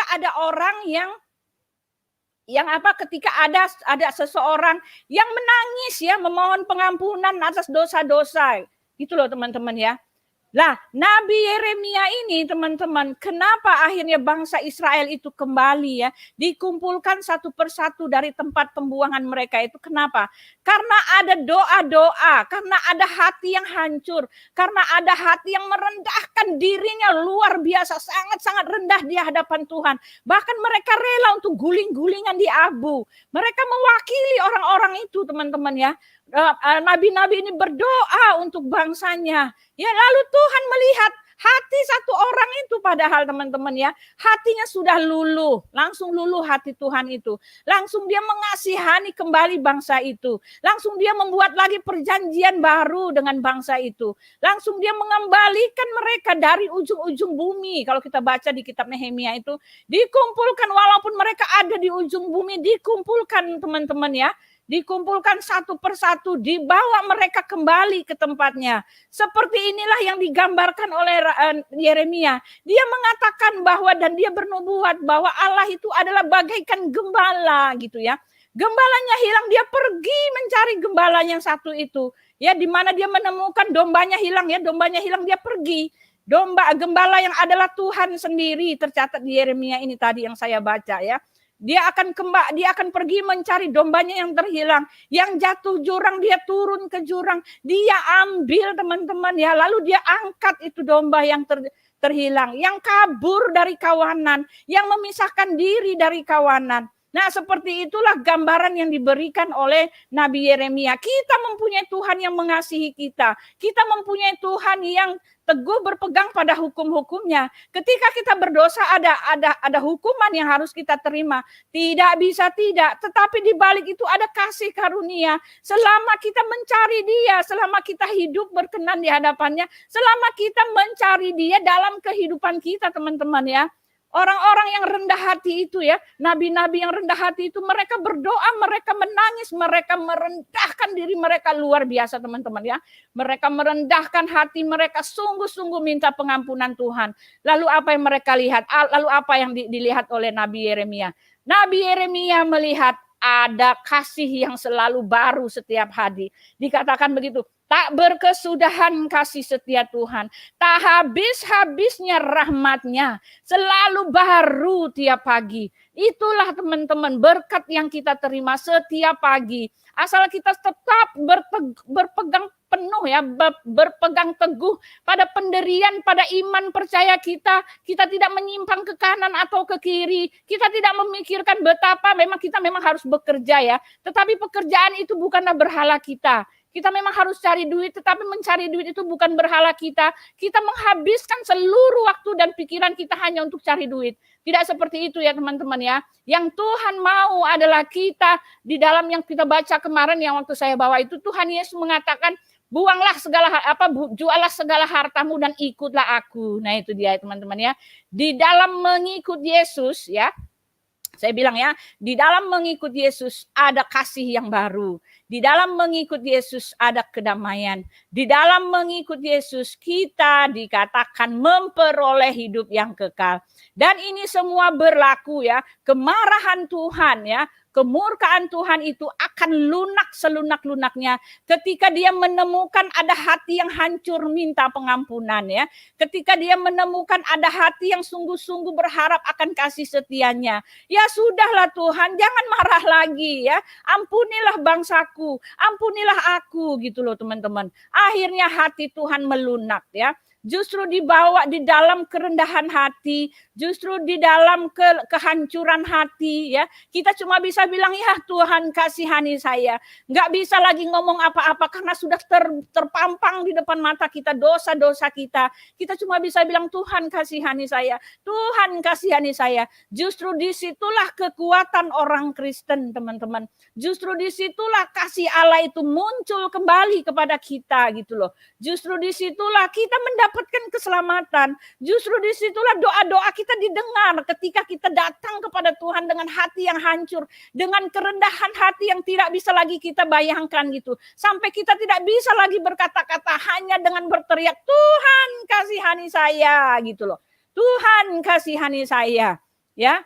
ada orang ketika ada seseorang yang menangis ya, memohon pengampunan atas dosa-dosa. Gitu loh teman-teman ya. Nah, Nabi Yeremia ini teman-teman, kenapa akhirnya bangsa Israel itu kembali ya, dikumpulkan satu persatu dari tempat pembuangan mereka itu, kenapa? Karena ada doa-doa, karena ada hati yang hancur, karena ada hati yang merendahkan dirinya luar biasa, sangat-sangat rendah di hadapan Tuhan. Bahkan mereka rela untuk guling-gulingan di abu. Mereka mewakili orang-orang itu teman-teman ya. Nabi-nabi ini berdoa untuk bangsanya. Ya, lalu Tuhan melihat hati satu orang itu, padahal teman-teman ya, hatinya sudah luluh, langsung luluh hati Tuhan itu. Langsung dia mengasihani kembali bangsa itu. Langsung dia membuat lagi perjanjian baru dengan bangsa itu. Langsung dia mengembalikan mereka dari ujung-ujung bumi. Kalau kita baca di kitab Nehemia itu, dikumpulkan walaupun mereka ada di ujung bumi, dikumpulkan teman-teman ya. Dikumpulkan satu persatu, dibawa mereka kembali ke tempatnya. Seperti inilah yang digambarkan oleh Yeremia. Dia mengatakan bahwa dan dia bernubuat bahwa Allah itu adalah bagaikan gembala gitu ya. Gembalanya hilang, dia pergi mencari gembala yang satu itu. Ya, di mana dia menemukan dombanya hilang ya, dombanya hilang dia pergi. Gembala yang adalah Tuhan sendiri tercatat di Yeremia ini tadi yang saya baca ya. Dia akan pergi mencari dombanya yang terhilang, yang jatuh jurang dia turun ke jurang, dia ambil teman-teman ya, lalu dia angkat itu domba yang terhilang, yang kabur dari kawanan, yang memisahkan diri dari kawanan. Nah, seperti itulah gambaran yang diberikan oleh Nabi Yeremia. Kita mempunyai Tuhan yang mengasihi kita. Kita mempunyai Tuhan yang teguh berpegang pada hukum-hukumnya. Ketika kita berdosa ada hukuman yang harus kita terima. Tidak bisa tidak, tetapi di balik itu ada kasih karunia. Selama kita mencari Dia, selama kita hidup berkenan di hadapannya, selama kita mencari Dia dalam kehidupan kita teman-teman ya. Orang-orang yang rendah hati itu ya, nabi-nabi yang rendah hati itu, mereka berdoa, mereka menangis, mereka merendahkan diri mereka luar biasa teman-teman ya. Mereka merendahkan hati mereka, sungguh-sungguh minta pengampunan Tuhan. Lalu apa yang mereka lihat? Lalu apa yang dilihat oleh Nabi Yeremia? Nabi Yeremia melihat ada kasih yang selalu baru setiap hari. Dikatakan begitu, tak berkesudahan kasih setia Tuhan, tak habis-habisnya rahmatnya, selalu baru tiap pagi. Itulah teman-teman berkat yang kita terima setiap pagi. Asal kita tetap berpegang penuh ya, berpegang teguh pada pendirian, pada iman percaya kita tidak menyimpang ke kanan atau ke kiri, kita tidak memikirkan betapa kita memang harus bekerja ya, tetapi pekerjaan itu bukanlah berhala kita. Kita memang harus cari duit, tetapi mencari duit itu bukan berhala kita. Kita menghabiskan seluruh waktu dan pikiran kita hanya untuk cari duit. Tidak seperti itu ya teman-teman ya. Yang Tuhan mau adalah kita, di dalam yang kita baca kemarin yang waktu saya bawa itu, Tuhan Yesus mengatakan, buanglah jualah segala hartamu dan ikutlah aku. Nah itu dia teman-teman ya. Di dalam mengikut Yesus ya, saya bilang ya, di dalam mengikut Yesus ada kasih yang baru. Di dalam mengikut Yesus ada kedamaian. Di dalam mengikut Yesus kita dikatakan memperoleh hidup yang kekal. Dan ini semua berlaku ya, kemarahan Tuhan ya, kemurkaan Tuhan itu akan lunak selunak-lunaknya ketika dia menemukan ada hati yang hancur minta pengampunan ya. Ketika dia menemukan ada hati yang sungguh-sungguh berharap akan kasih setianya. Ya sudahlah Tuhan, jangan marah lagi ya. Ampunilah bangsaku, ampunilah aku gitu loh teman-teman. Akhirnya hati Tuhan melunak ya. Justru dibawa di dalam kerendahan hati, justru di dalam kehancuran hati ya. Kita cuma bisa bilang ya Tuhan kasihani saya. Nggak bisa lagi ngomong apa-apa karena sudah terpampang di depan mata kita dosa-dosa kita. Kita cuma bisa bilang Tuhan kasihani saya, Tuhan kasihani saya. Justru disitulah kekuatan orang Kristen teman-teman. Justru disitulah kasih Allah itu muncul kembali kepada kita gitu loh. Justru disitulah kita mendapatkan keselamatan. Justru disitulah doa-doa kita didengar ketika kita datang kepada Tuhan dengan hati yang hancur, dengan kerendahan hati yang tidak bisa lagi kita bayangkan gitu. Sampai kita tidak bisa lagi berkata-kata, hanya dengan berteriak, Tuhan kasihani saya gitu loh. Tuhan kasihani saya ya.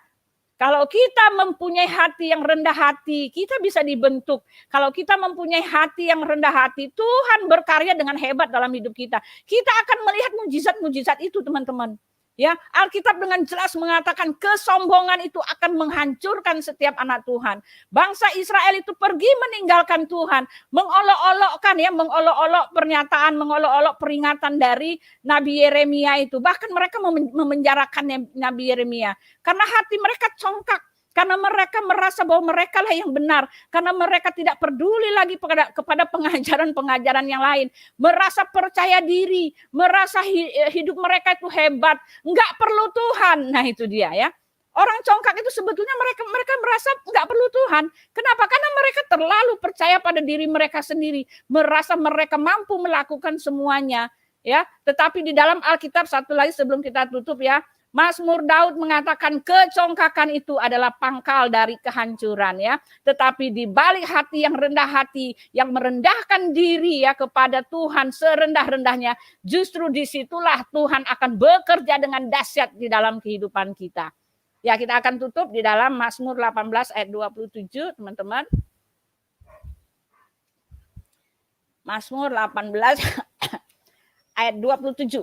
Kalau kita mempunyai hati yang rendah hati, kita bisa dibentuk. Kalau kita mempunyai hati yang rendah hati, Tuhan berkarya dengan hebat dalam hidup kita. Kita akan melihat mujizat-mujizat itu, teman-teman. Ya, Alkitab dengan jelas mengatakan kesombongan itu akan menghancurkan setiap anak Tuhan. Bangsa Israel itu pergi meninggalkan Tuhan, mengolok-olokkan ya, mengolok-olok pernyataan, mengolok-olok peringatan dari Nabi Yeremia itu. Bahkan mereka memenjarakan Nabi Yeremia karena hati mereka congkak. Karena mereka merasa bahwa mereka lah yang benar. Karena mereka tidak peduli lagi kepada pengajaran-pengajaran yang lain. Merasa percaya diri. Merasa hidup mereka itu hebat. Enggak perlu Tuhan. Nah itu dia ya. Orang congkak itu sebetulnya mereka merasa enggak perlu Tuhan. Kenapa? Karena mereka terlalu percaya pada diri mereka sendiri. Merasa mereka mampu melakukan semuanya. Ya, tetapi di dalam Alkitab satu lagi sebelum kita tutup ya. Mazmur Daud mengatakan kecongkakan itu adalah pangkal dari kehancuran ya. Tetapi di balik hati yang rendah hati, yang merendahkan diri ya kepada Tuhan serendah-rendahnya, justru disitulah Tuhan akan bekerja dengan dahsyat di dalam kehidupan kita. Ya, kita akan tutup di dalam Mazmur 18 ayat 27, teman-teman. Mazmur 18 ayat 27.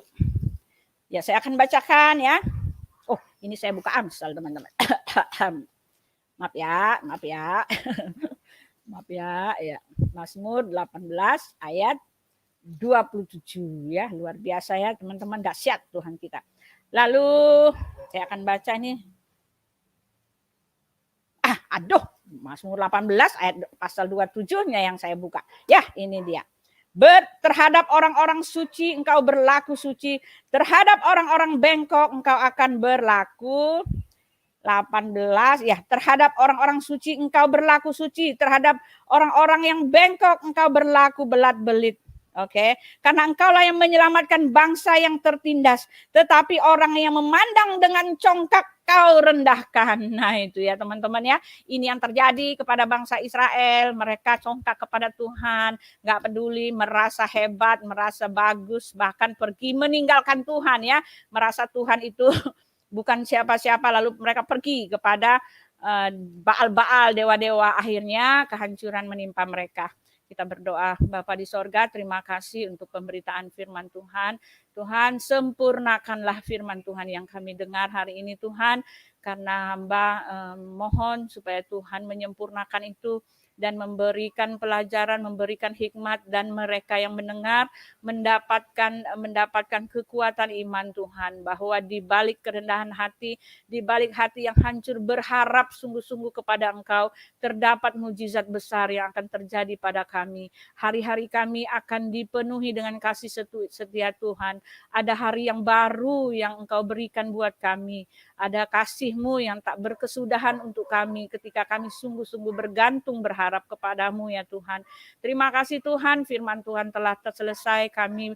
Ya, saya akan bacakan ya. Oh, ini saya buka Amsal, teman-teman. Maaf ya. Maaf ya. Mazmur 18 ayat 27 ya. Luar biasa ya, teman-teman, dahsyat Tuhan kita. Lalu saya akan baca nih. Mazmur 18 ayat pasal 27-nya yang saya buka. Ya, ini dia. Terhadap orang-orang suci engkau berlaku suci, terhadap orang-orang bengkok engkau akan berlaku 18 ya, terhadap orang-orang suci engkau berlaku suci, terhadap orang-orang yang bengkok engkau berlaku belat-belit. Oke, karena engkaulah yang menyelamatkan bangsa yang tertindas, tetapi orang yang memandang dengan congkak kau rendahkan. Nah itu ya teman-teman ya, ini yang terjadi kepada bangsa Israel. Mereka congkak kepada Tuhan, gak peduli, merasa hebat, merasa bagus, bahkan pergi meninggalkan Tuhan ya, merasa Tuhan itu bukan siapa-siapa, lalu mereka pergi kepada Baal-Baal, dewa-dewa. Akhirnya kehancuran menimpa mereka. Kita berdoa, Bapa di sorga, terima kasih untuk pemberitaan firman Tuhan. Tuhan, sempurnakanlah firman Tuhan yang kami dengar hari ini Tuhan. Karena hamba mohon supaya Tuhan menyempurnakan itu dan memberikan pelajaran, memberikan hikmat, dan mereka yang mendengar mendapatkan kekuatan iman Tuhan, bahwa di balik kerendahan hati, di balik hati yang hancur, berharap sungguh-sungguh kepada Engkau, terdapat mujizat besar yang akan terjadi pada kami. Hari-hari kami akan dipenuhi dengan kasih setia Tuhan. Ada hari yang baru yang Engkau berikan buat kami. Ada kasih-Mu yang tak berkesudahan untuk kami ketika kami sungguh-sungguh bergantung, berharap kepadamu ya Tuhan. Terima kasih Tuhan, firman Tuhan telah selesai kami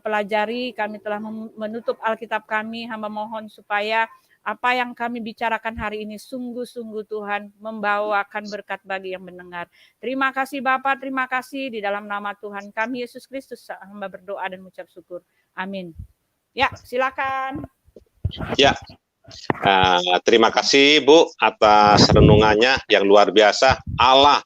pelajari, kami telah menutup Alkitab kami. Hamba mohon supaya apa yang kami bicarakan hari ini sungguh-sungguh Tuhan membawakan berkat bagi yang mendengar. Terima kasih Bapa, terima kasih di dalam nama Tuhan kami Yesus Kristus hamba berdoa dan mengucap syukur. Amin. Ya, silakan. Ya. Terima kasih Bu atas renungannya yang luar biasa. Allah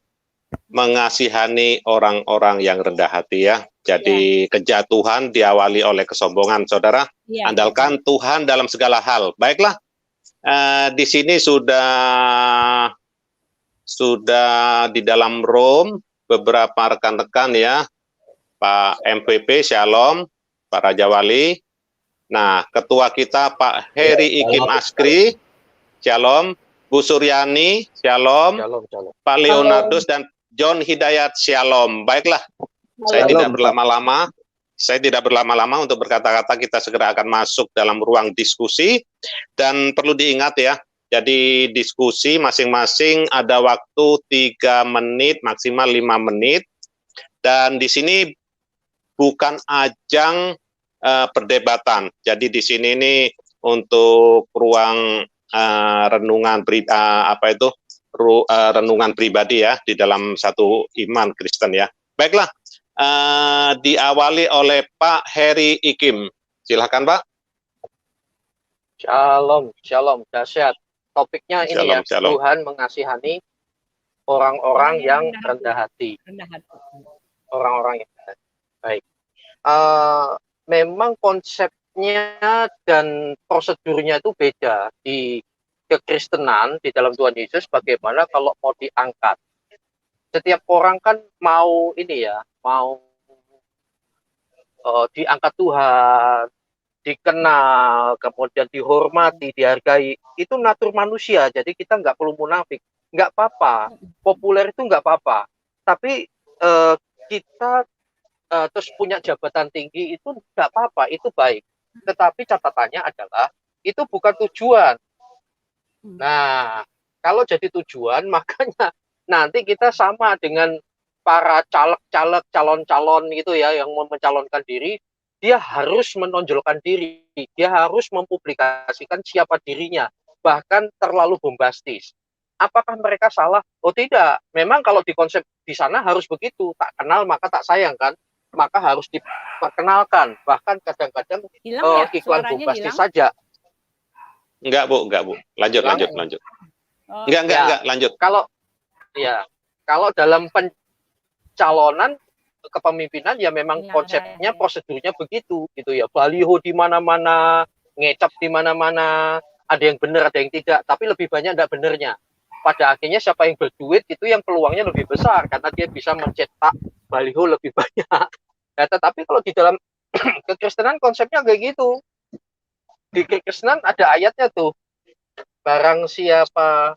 mengasihani orang-orang yang rendah hati ya. Jadi kejatuhan diawali oleh kesombongan, saudara. Andalkan Tuhan dalam segala hal. Baiklah, di sini sudah di dalam room beberapa rekan-rekan ya, Pak MVP Shalom, Pak Raja Wali. Nah, ketua kita Pak Heri Ikim Askri, Shalom, Bu Suryani, Shalom, Pak Leonardus dan John Hidayat, Shalom. Baiklah, saya tidak berlama-lama untuk berkata-kata, kita segera akan masuk dalam ruang diskusi. Dan perlu diingat ya, jadi diskusi masing-masing ada waktu 3 menit, maksimal 5 menit. Dan di sini bukan ajang perdebatan. Jadi di sini ini untuk ruang renungan renungan pribadi ya di dalam satu iman Kristen ya. Baiklah, diawali oleh Pak Heri Ikim. Silakan Pak. Shalom, dahsyat. Topiknya ini Shalom, ya, shalom. Tuhan mengasihani orang-orang yang rendah hati. Rendah hati. Orang-orang yang rendah hati. Baik. Memang konsepnya dan prosedurnya itu beda di kekristenan di dalam Tuhan Yesus. Bagaimana kalau mau diangkat? Setiap orang kan mau ini ya, mau diangkat Tuhan, dikenal, kemudian dihormati, dihargai. Itu natur manusia, jadi kita nggak perlu munafik. Nggak apa-apa, populer itu nggak apa-apa. Tapi kita terus punya jabatan tinggi itu nggak apa-apa, itu baik. Tetapi catatannya adalah itu bukan tujuan. Nah, kalau jadi tujuan, makanya nanti kita sama dengan para caleg-caleg, calon-calon gitu ya, yang mau mencalonkan diri, dia harus menonjolkan diri, dia harus mempublikasikan siapa dirinya, bahkan terlalu bombastis. Apakah mereka salah? Oh tidak, memang kalau di konsep di sana harus begitu, tak kenal maka tak sayang kan, maka harus diperkenalkan, bahkan kadang-kadang iklan bombastis saja. Enggak Bu. Lanjut. Oh. Enggak, lanjut. Kalau dalam pencalonan kepemimpinan ya memang konsepnya, prosedurnya begitu gitu ya. Baliho di mana-mana, ngecap di mana-mana, ada yang benar, ada yang tidak, tapi lebih banyak enggak benernya. Pada akhirnya siapa yang berduit itu yang peluangnya lebih besar karena dia bisa mencetak baliho lebih banyak. Nah, tetapi kalau di dalam kekristenan konsepnya kayak gitu. Di kekristenan ada ayatnya tuh, barang siapa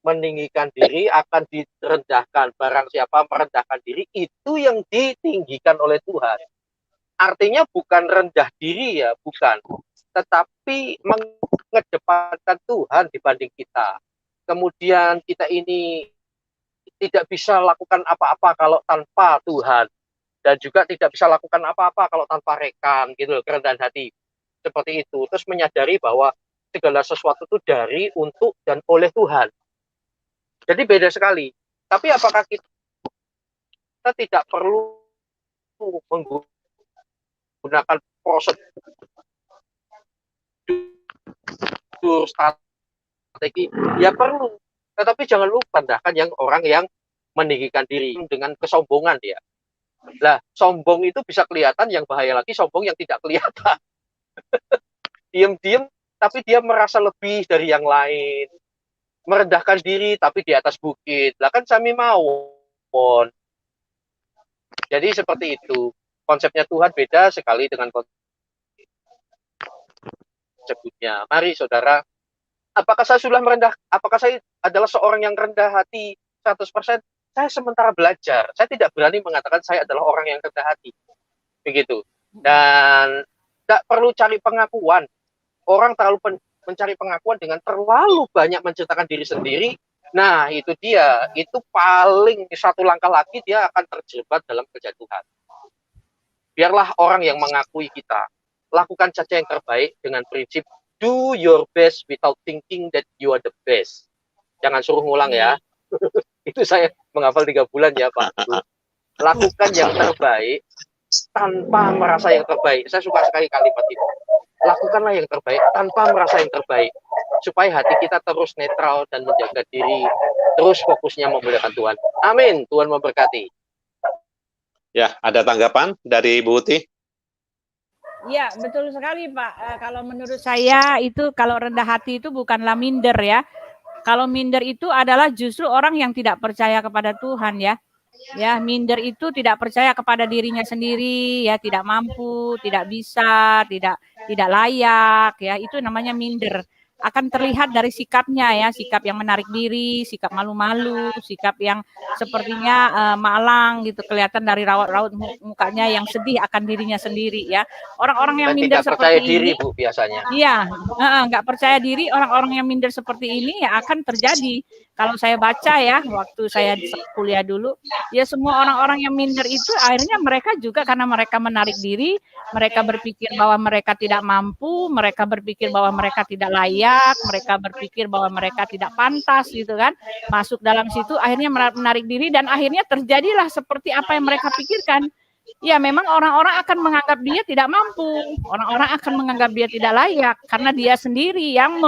meninggikan diri akan direndahkan, barang siapa merendahkan diri itu yang ditinggikan oleh Tuhan. Artinya bukan rendah diri ya, bukan, tetapi mengedepankan Tuhan dibanding kita. Kemudian kita ini tidak bisa lakukan apa-apa kalau tanpa Tuhan, dan juga tidak bisa lakukan apa-apa kalau tanpa rekan gitu loh, kerendahan hati. Seperti itu, terus menyadari bahwa segala sesuatu itu dari, untuk, dan oleh Tuhan. Jadi beda sekali. Tapi apakah kita tidak perlu menggunakan prosedur strategi? Ya perlu. Tetapi jangan lupa, bahkan yang orang yang meninggikan diri dengan kesombongan dia. Lah, sombong itu bisa kelihatan, yang bahaya lagi sombong yang tidak kelihatan. Diam-diam tapi dia merasa lebih dari yang lain, merendahkan diri tapi di atas bukit. Lah kan sami mawon. Jadi seperti itu. Konsepnya Tuhan beda sekali dengan konsepnya. Mari saudara, apakah saya adalah seorang yang rendah hati 100%? Saya sementara belajar. Saya tidak berani mengatakan saya adalah orang yang rendah hati. Begitu. Dan tidak perlu cari pengakuan. Orang terlalu mencari pengakuan dengan terlalu banyak menceritakan diri sendiri. Nah, itu dia. Itu paling satu langkah lagi dia akan terjebak dalam kejatuhan. Biarlah orang yang mengakui kita. Lakukan saja yang terbaik dengan prinsip do your best without thinking that you are the best. Jangan suruh ngulang ya. Itu saya menghafal 3 bulan ya Pak. Lakukan yang terbaik tanpa merasa yang terbaik. Saya suka sekali kalimat itu. Lakukanlah yang terbaik tanpa merasa yang terbaik. Supaya hati kita terus netral dan menjaga diri. Terus fokusnya memuliakan Tuhan. Amin. Tuhan memberkati. Ya, ada tanggapan dari Bu Uti? Ya, betul sekali Pak. Kalau menurut saya itu kalau rendah hati itu bukanlah minder ya. Kalau minder itu adalah justru orang yang tidak percaya kepada Tuhan ya. Ya, minder itu tidak percaya kepada dirinya sendiri, ya, tidak mampu, tidak bisa, tidak layak, ya. Itu namanya minder. Akan terlihat dari sikapnya ya, sikap yang menarik diri, sikap malu-malu, sikap yang sepertinya malang gitu, kelihatan dari raut-raut mukanya yang sedih akan dirinya sendiri ya. Orang-orang yang minder tidak percaya seperti diri, ini, Bu, biasanya. Iya, nggak percaya diri, orang-orang yang minder seperti ini ya akan terjadi. Kalau saya baca ya, waktu saya kuliah dulu, ya semua orang-orang yang minder itu akhirnya mereka juga karena mereka menarik diri, mereka berpikir bahwa mereka tidak mampu, mereka berpikir bahwa mereka tidak layak, mereka berpikir bahwa mereka tidak pantas gitu kan, masuk dalam situ akhirnya menarik diri dan akhirnya terjadilah seperti apa yang mereka pikirkan. ya memang orang-orang akan menganggap dia tidak mampu, orang-orang akan menganggap dia tidak layak karena dia sendiri yang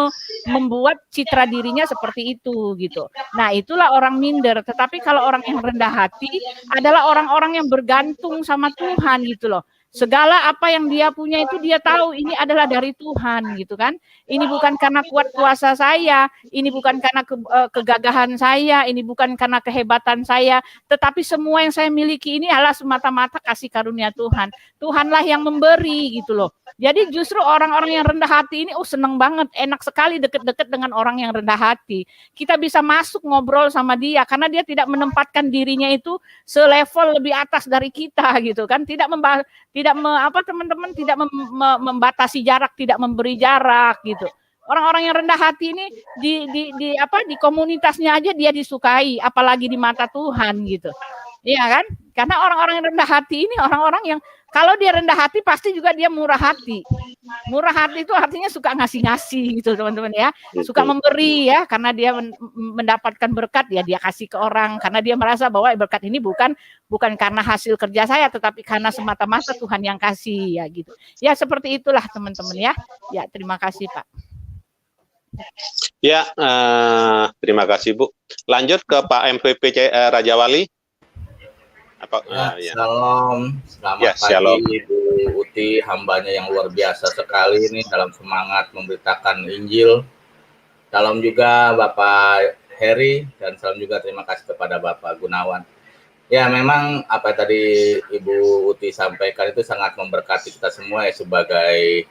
membuat citra dirinya seperti itu gitu. Nah, itulah orang minder. Tetapi kalau orang yang rendah hati adalah orang-orang yang bergantung sama Tuhan gitu loh. Segala apa yang dia punya itu dia tahu ini adalah dari Tuhan gitu kan. Ini bukan karena kuat kuasa saya, ini bukan karena kegagahan saya, ini bukan karena kehebatan saya, tetapi semua yang saya miliki ini adalah semata-mata kasih karunia Tuhan. Tuhanlah yang memberi gitu loh. Jadi justru orang-orang yang rendah hati ini seneng banget, enak sekali deket-deket dengan orang yang rendah hati. Kita bisa masuk ngobrol sama dia karena dia tidak menempatkan dirinya itu selevel lebih atas dari kita gitu kan. Tidak teman-teman tidak membatasi jarak, tidak memberi jarak gitu. Orang-orang yang rendah hati ini di komunitasnya aja dia disukai, apalagi di mata Tuhan gitu. Iya kan? Karena orang-orang yang rendah hati ini orang-orang yang kalau dia rendah hati pasti juga dia murah hati. Murah hati itu artinya suka ngasih-ngasih gitu teman-teman ya. Suka memberi ya karena dia mendapatkan berkat ya dia kasih ke orang karena dia merasa bahwa berkat ini bukan karena hasil kerja saya tetapi karena semata-mata Tuhan yang kasih ya gitu. Ya seperti itulah teman-teman ya. Ya terima kasih Pak. Ya, terima kasih Bu. Lanjut ke Pak MPP Raja Wali. Shalom, selamat pagi Ibu Uti, hambanya yang luar biasa sekali ini dalam semangat memberitakan Injil. Salam juga Bapak Heri dan salam juga terima kasih kepada Bapak Gunawan. Ya memang apa tadi Ibu Uti sampaikan itu sangat memberkati kita semua ya sebagai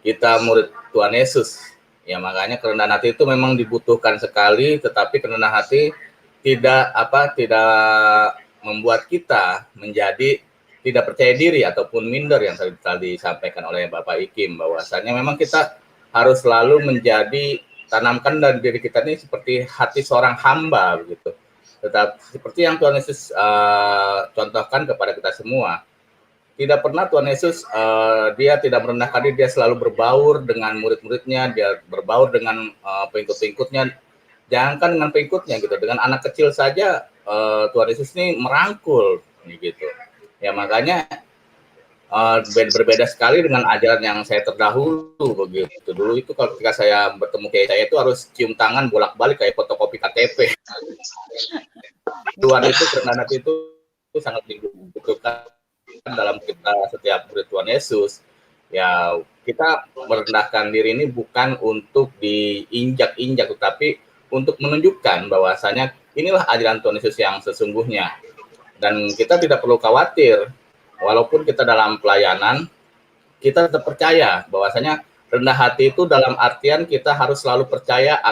kita murid Tuhan Yesus. Ya makanya kerendahan hati itu memang dibutuhkan sekali, tetapi kerendahan hati tidak membuat kita menjadi tidak percaya diri ataupun minder yang tadi disampaikan oleh Bapak Ikim, bahwasanya memang kita harus selalu tanamkan dari diri kita ini seperti hati seorang hamba begitu. Tetapi seperti yang Tuhan Yesus contohkan kepada kita semua, tidak pernah Tuhan Yesus dia tidak merendahkan diri, dia selalu berbaur dengan murid-muridnya, dia berbaur dengan pengikut-pengikutnya. Jangankan dengan pengikutnya gitu, dengan anak kecil saja Tuhan Yesus ini merangkul gitu. Ya makanya berbeda sekali dengan ajaran yang saya terdahulu begitu. Dulu itu kalau ketika saya bertemu kayak saya itu harus cium tangan bolak-balik kayak fotokopi KTP. Tuhan itu karena itu sangat dibutuhkan dalam kita setiap murid Tuhan Yesus. Ya kita merendahkan diri ini bukan untuk diinjak-injak, tetapi untuk menunjukkan bahwasanya inilah ajaran Tuhan Yesus yang sesungguhnya. Dan kita tidak perlu khawatir, walaupun kita dalam pelayanan, kita tetap percaya bahwasanya rendah hati itu dalam artian kita harus selalu percaya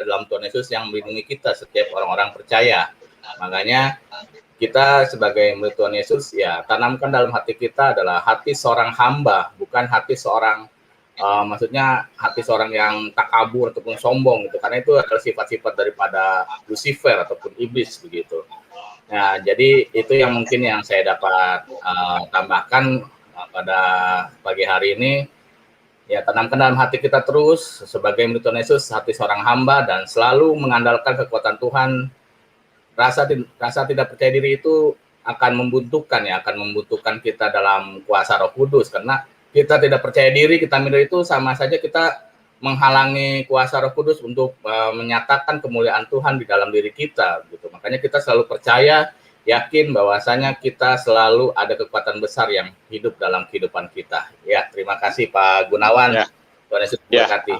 dalam Tuhan Yesus yang melindungi kita, setiap orang-orang percaya. Makanya kita sebagai murid Tuhan Yesus, ya tanamkan dalam hati kita adalah hati seorang hamba, bukan hati seorang maksudnya hati seorang yang takabur ataupun sombong gitu, karena itu adalah sifat-sifat daripada Lucifer ataupun iblis begitu. Nah, jadi itu yang mungkin yang saya dapat tambahkan pada pagi hari ini. Ya, tanamkan dalam hati kita terus sebagai murid Tuhan Yesus, hati seorang hamba dan selalu mengandalkan kekuatan Tuhan. Rasa tidak percaya diri itu akan membutuhkan kita dalam kuasa Roh Kudus, karena kita tidak percaya diri, kita minder itu sama saja kita menghalangi kuasa Roh Kudus untuk menyatakan kemuliaan Tuhan di dalam diri kita gitu. Makanya kita selalu percaya, yakin bahwasanya kita selalu ada kekuatan besar yang hidup dalam kehidupan kita. Ya, terima kasih Pak Gunawan. Ya. Tuhan Yesus memberkati.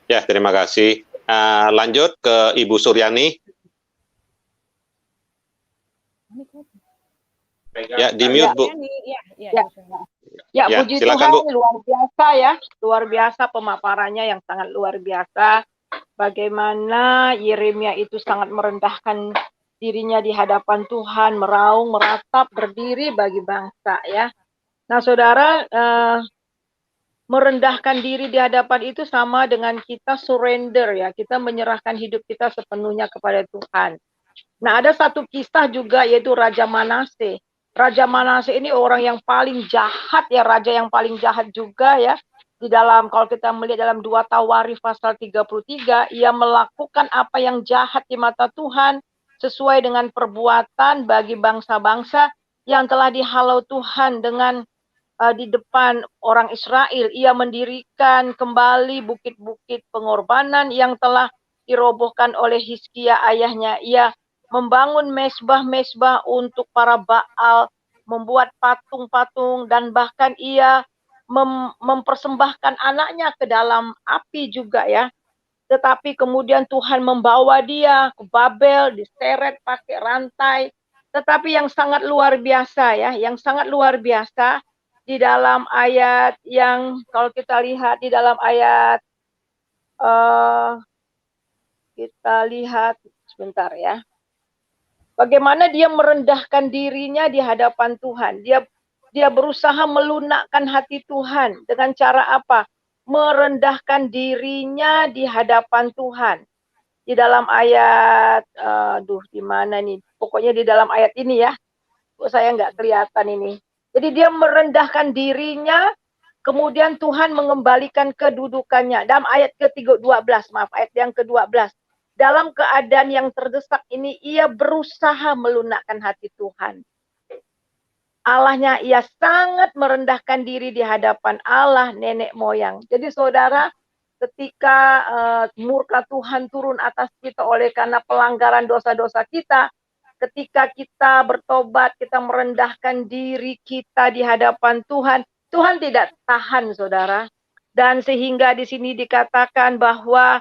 Ya, terima kasih. Lanjut ke Ibu Suryani. Ya, di mute Bu. Ya, puji silakan, Tuhan, Bu. luar biasa ya, luar biasa pemaparannya yang sangat luar biasa. Bagaimana Yeremia itu sangat merendahkan dirinya di hadapan Tuhan, meraung, meratap, berdiri bagi bangsa ya. Nah, saudara, merendahkan diri di hadapan itu sama dengan kita surrender ya, kita menyerahkan hidup kita sepenuhnya kepada Tuhan. Nah, ada satu kisah juga yaitu Raja Manase. Raja Manase ini orang yang paling jahat ya, raja yang paling jahat juga ya. Di dalam, kalau kita melihat dalam 2 Tawarikh pasal 33, ia melakukan apa yang jahat di mata Tuhan sesuai dengan perbuatan bagi bangsa-bangsa yang telah dihalau Tuhan dengan di depan orang Israel. Ia mendirikan kembali bukit-bukit pengorbanan yang telah dirobohkan oleh Hizkia ayahnya. Ia membangun mesbah-mesbah untuk para Baal, membuat patung-patung, dan bahkan ia mempersembahkan anaknya ke dalam api juga ya. Tetapi kemudian Tuhan membawa dia ke Babel, diseret pakai rantai. Tetapi yang sangat luar biasa ya, yang sangat luar biasa di dalam ayat yang kalau kita lihat di dalam ayat kita lihat sebentar ya. Bagaimana dia merendahkan dirinya di hadapan Tuhan. Dia berusaha melunakkan hati Tuhan dengan cara apa? Merendahkan dirinya di hadapan Tuhan. Di dalam ayat di mana nih? Pokoknya di dalam ayat ini ya. Kok saya nggak kelihatan ini. Jadi dia merendahkan dirinya, kemudian Tuhan mengembalikan kedudukannya. Dalam ayat ke-12, maaf, ayat yang ke-12. Dalam keadaan yang terdesak ini, ia berusaha melunakkan hati Tuhan. Allahnya, ia sangat merendahkan diri di hadapan Allah nenek moyang. Jadi saudara, ketika murka Tuhan turun atas kita oleh karena pelanggaran dosa-dosa kita, ketika kita bertobat, kita merendahkan diri kita di hadapan Tuhan, Tuhan tidak tahan, saudara. Dan sehingga di sini dikatakan bahwa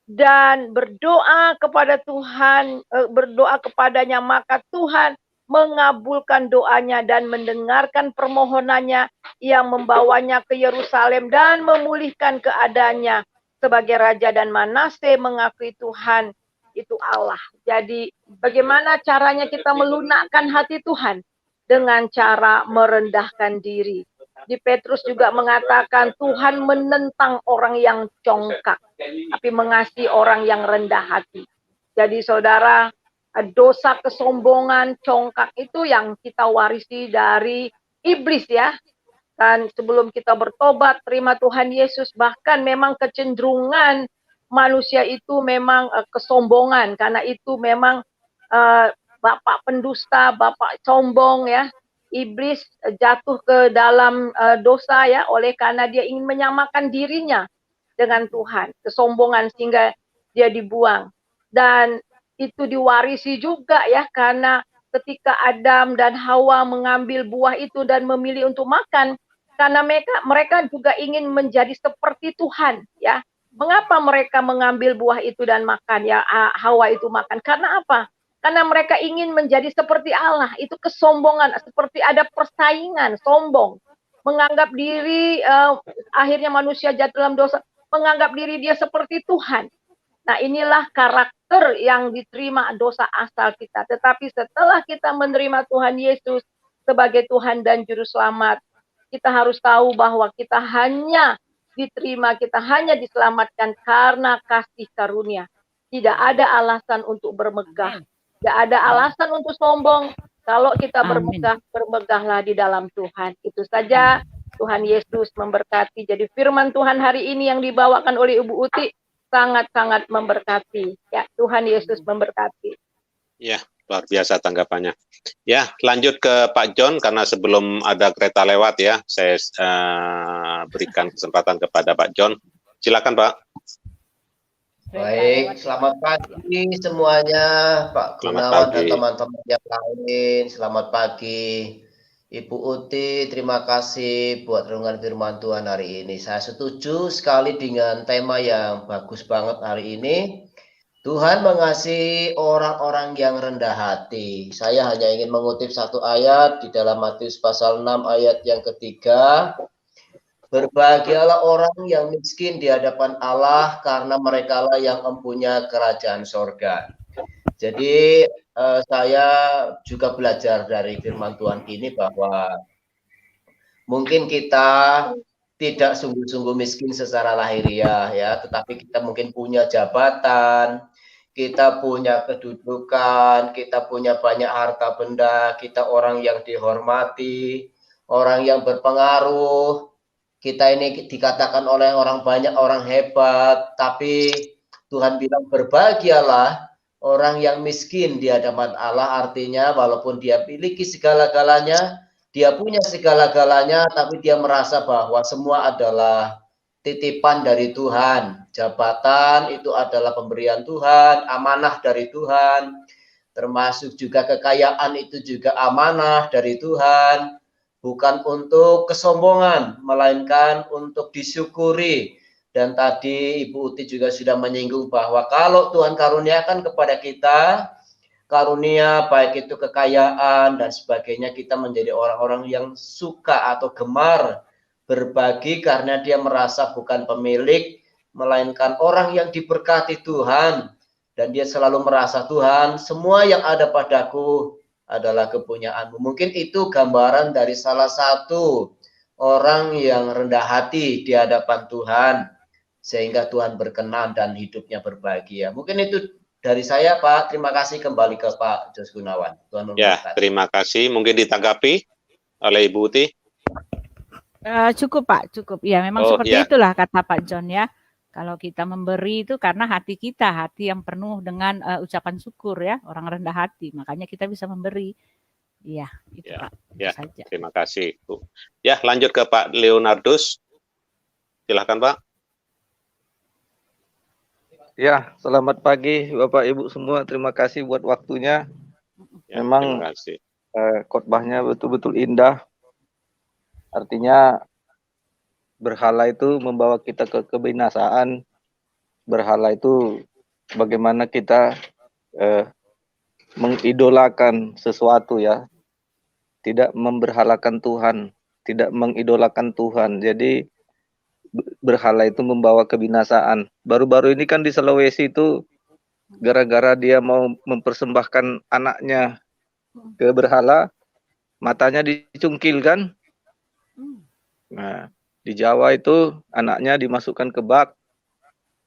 dan berdoa kepada Tuhan, berdoa kepadanya, maka Tuhan mengabulkan doanya dan mendengarkan permohonannya yang membawanya ke Yerusalem dan memulihkan keadaannya sebagai raja, dan Manase mengakui Tuhan itu Allah. Jadi bagaimana caranya kita melunakkan hati Tuhan? Dengan cara merendahkan diri. Di Petrus juga mengatakan Tuhan menentang orang yang congkak, tapi mengasihi orang yang rendah hati. Jadi saudara, dosa kesombongan, congkak itu yang kita warisi dari iblis ya. Dan sebelum kita bertobat, terima Tuhan Yesus, bahkan memang kecenderungan manusia itu memang kesombongan, karena itu memang bapak pendusta, bapak sombong ya. Iblis jatuh ke dalam dosa ya, oleh karena dia ingin menyamakan dirinya dengan Tuhan, kesombongan sehingga dia dibuang. Dan itu diwarisi juga ya, karena ketika Adam dan Hawa mengambil buah itu dan memilih untuk makan, karena mereka juga ingin menjadi seperti Tuhan ya. Mengapa mereka mengambil buah itu dan makan ya, Hawa itu makan? Karena apa? Karena mereka ingin menjadi seperti Allah. Itu kesombongan, seperti ada persaingan, sombong. Menganggap diri, akhirnya manusia jatuh dalam dosa, menganggap diri dia seperti Tuhan. Nah inilah karakter yang diterima dosa asal kita. Tetapi setelah kita menerima Tuhan Yesus sebagai Tuhan dan Juru Selamat, kita harus tahu bahwa kita hanya diterima, kita hanya diselamatkan karena kasih karunia. Tidak ada alasan untuk bermegah. Tidak ada alasan untuk sombong. Kalau kita bermegah, bermegahlah di dalam Tuhan. Itu saja. Tuhan Yesus memberkati. Jadi firman Tuhan hari ini yang dibawakan oleh Ibu Uti sangat-sangat memberkati. Ya, Tuhan Yesus memberkati. Ya, luar biasa tanggapannya. Ya, lanjut ke Pak John, karena sebelum ada kereta lewat ya, saya berikan kesempatan kepada Pak John. Silakan Pak. Baik, selamat pagi semuanya, Pak Gunawan dan teman-teman yang lain. Selamat pagi, Ibu Uti. Terima kasih buat renungan firman Tuhan hari ini. Saya setuju sekali dengan tema yang bagus banget hari ini. Tuhan mengasihi orang-orang yang rendah hati. Saya hanya ingin mengutip satu ayat di dalam Matius pasal 6 ayat yang ketiga. Berbahagialah orang yang miskin di hadapan Allah, karena merekalah yang mempunyai kerajaan sorga. Jadi saya juga belajar dari firman Tuhan ini bahwa mungkin kita tidak sungguh-sungguh miskin secara lahiriah ya, tetapi kita mungkin punya jabatan, kita punya kedudukan, kita punya banyak harta benda, kita orang yang dihormati, orang yang berpengaruh. Kita ini dikatakan oleh orang banyak, orang hebat, tapi Tuhan bilang berbahagialah orang yang miskin di hadapan Allah, artinya walaupun dia miliki segala-galanya, dia punya segala-galanya, tapi dia merasa bahwa semua adalah titipan dari Tuhan. Jabatan itu adalah pemberian Tuhan, amanah dari Tuhan, termasuk juga kekayaan itu juga amanah dari Tuhan, bukan untuk kesombongan, melainkan untuk disyukuri. Dan tadi Ibu Uti juga sudah menyinggung bahwa kalau Tuhan karuniakan kepada kita, karunia baik itu kekayaan dan sebagainya, kita menjadi orang-orang yang suka atau gemar berbagi karena dia merasa bukan pemilik, melainkan orang yang diberkati Tuhan. Dan dia selalu merasa, Tuhan, semua yang ada padaku adalah kepunyaanmu. Mungkin itu gambaran dari salah satu orang yang rendah hati di hadapan Tuhan, sehingga Tuhan berkenan dan hidupnya berbahagia. Mungkin itu dari saya, Pak. Terima kasih, kembali ke Pak Jos Gunawan. Tuhan memberkati. Terima kasih. Mungkin ditanggapi oleh Ibu Uti. Cukup Pak, cukup. Ya memang seperti itulah kata Pak John ya. Kalau kita memberi itu karena hati kita, hati yang penuh dengan ucapan syukur ya, orang rendah hati. Makanya kita bisa memberi. Iya, itu Pak. Itu saja. Terima kasih, Bu. Ya, lanjut ke Pak Leonardus. Silakan, Pak. Ya, selamat pagi Bapak Ibu semua. Terima kasih buat waktunya. Ya, memang terima kasih. khotbahnya betul-betul indah. Artinya berhala itu membawa kita ke kebinasaan. Berhala itu bagaimana kita mengidolakan sesuatu ya. Tidak memberhalakan Tuhan, tidak mengidolakan Tuhan. Jadi berhala itu membawa kebinasaan. Baru-baru ini kan di Sulawesi itu gara-gara dia mau mempersembahkan anaknya ke berhala, matanya dicungkilkan. Nah, di Jawa itu anaknya dimasukkan ke bak,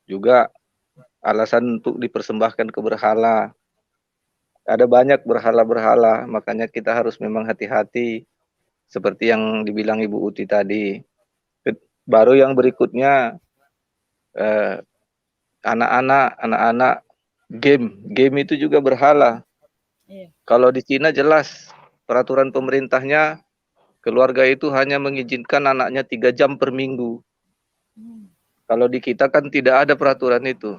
juga alasan untuk dipersembahkan ke berhala. Ada banyak berhala-berhala, makanya kita harus memang hati-hati seperti yang dibilang Ibu Uti tadi. Baru yang berikutnya anak-anak game itu juga berhala. Kalau di Cina jelas peraturan pemerintahnya keluarga itu hanya mengizinkan anaknya 3 jam per minggu. Kalau di kita kan tidak ada peraturan itu.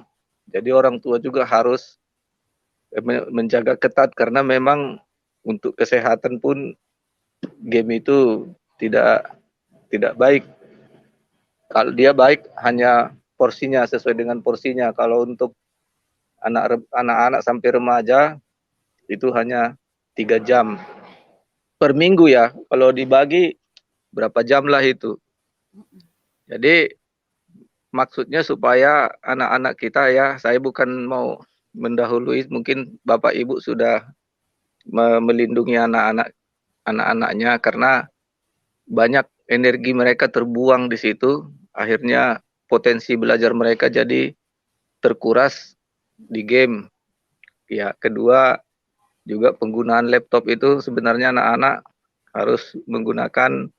Jadi orang tua juga harus menjaga ketat karena memang untuk kesehatan pun game itu tidak baik. Kalau dia baik hanya porsinya, sesuai dengan porsinya. Kalau untuk anak-anak sampai remaja itu hanya 3 jam per minggu ya. Kalau dibagi berapa jam lah itu. Jadi maksudnya supaya anak-anak kita ya, saya bukan mau mendahului, mungkin Bapak Ibu sudah melindungi anak-anaknya karena banyak energi mereka terbuang di situ, akhirnya potensi belajar mereka jadi terkuras di game. Ya, kedua juga penggunaan laptop itu sebenarnya anak-anak harus menggunakan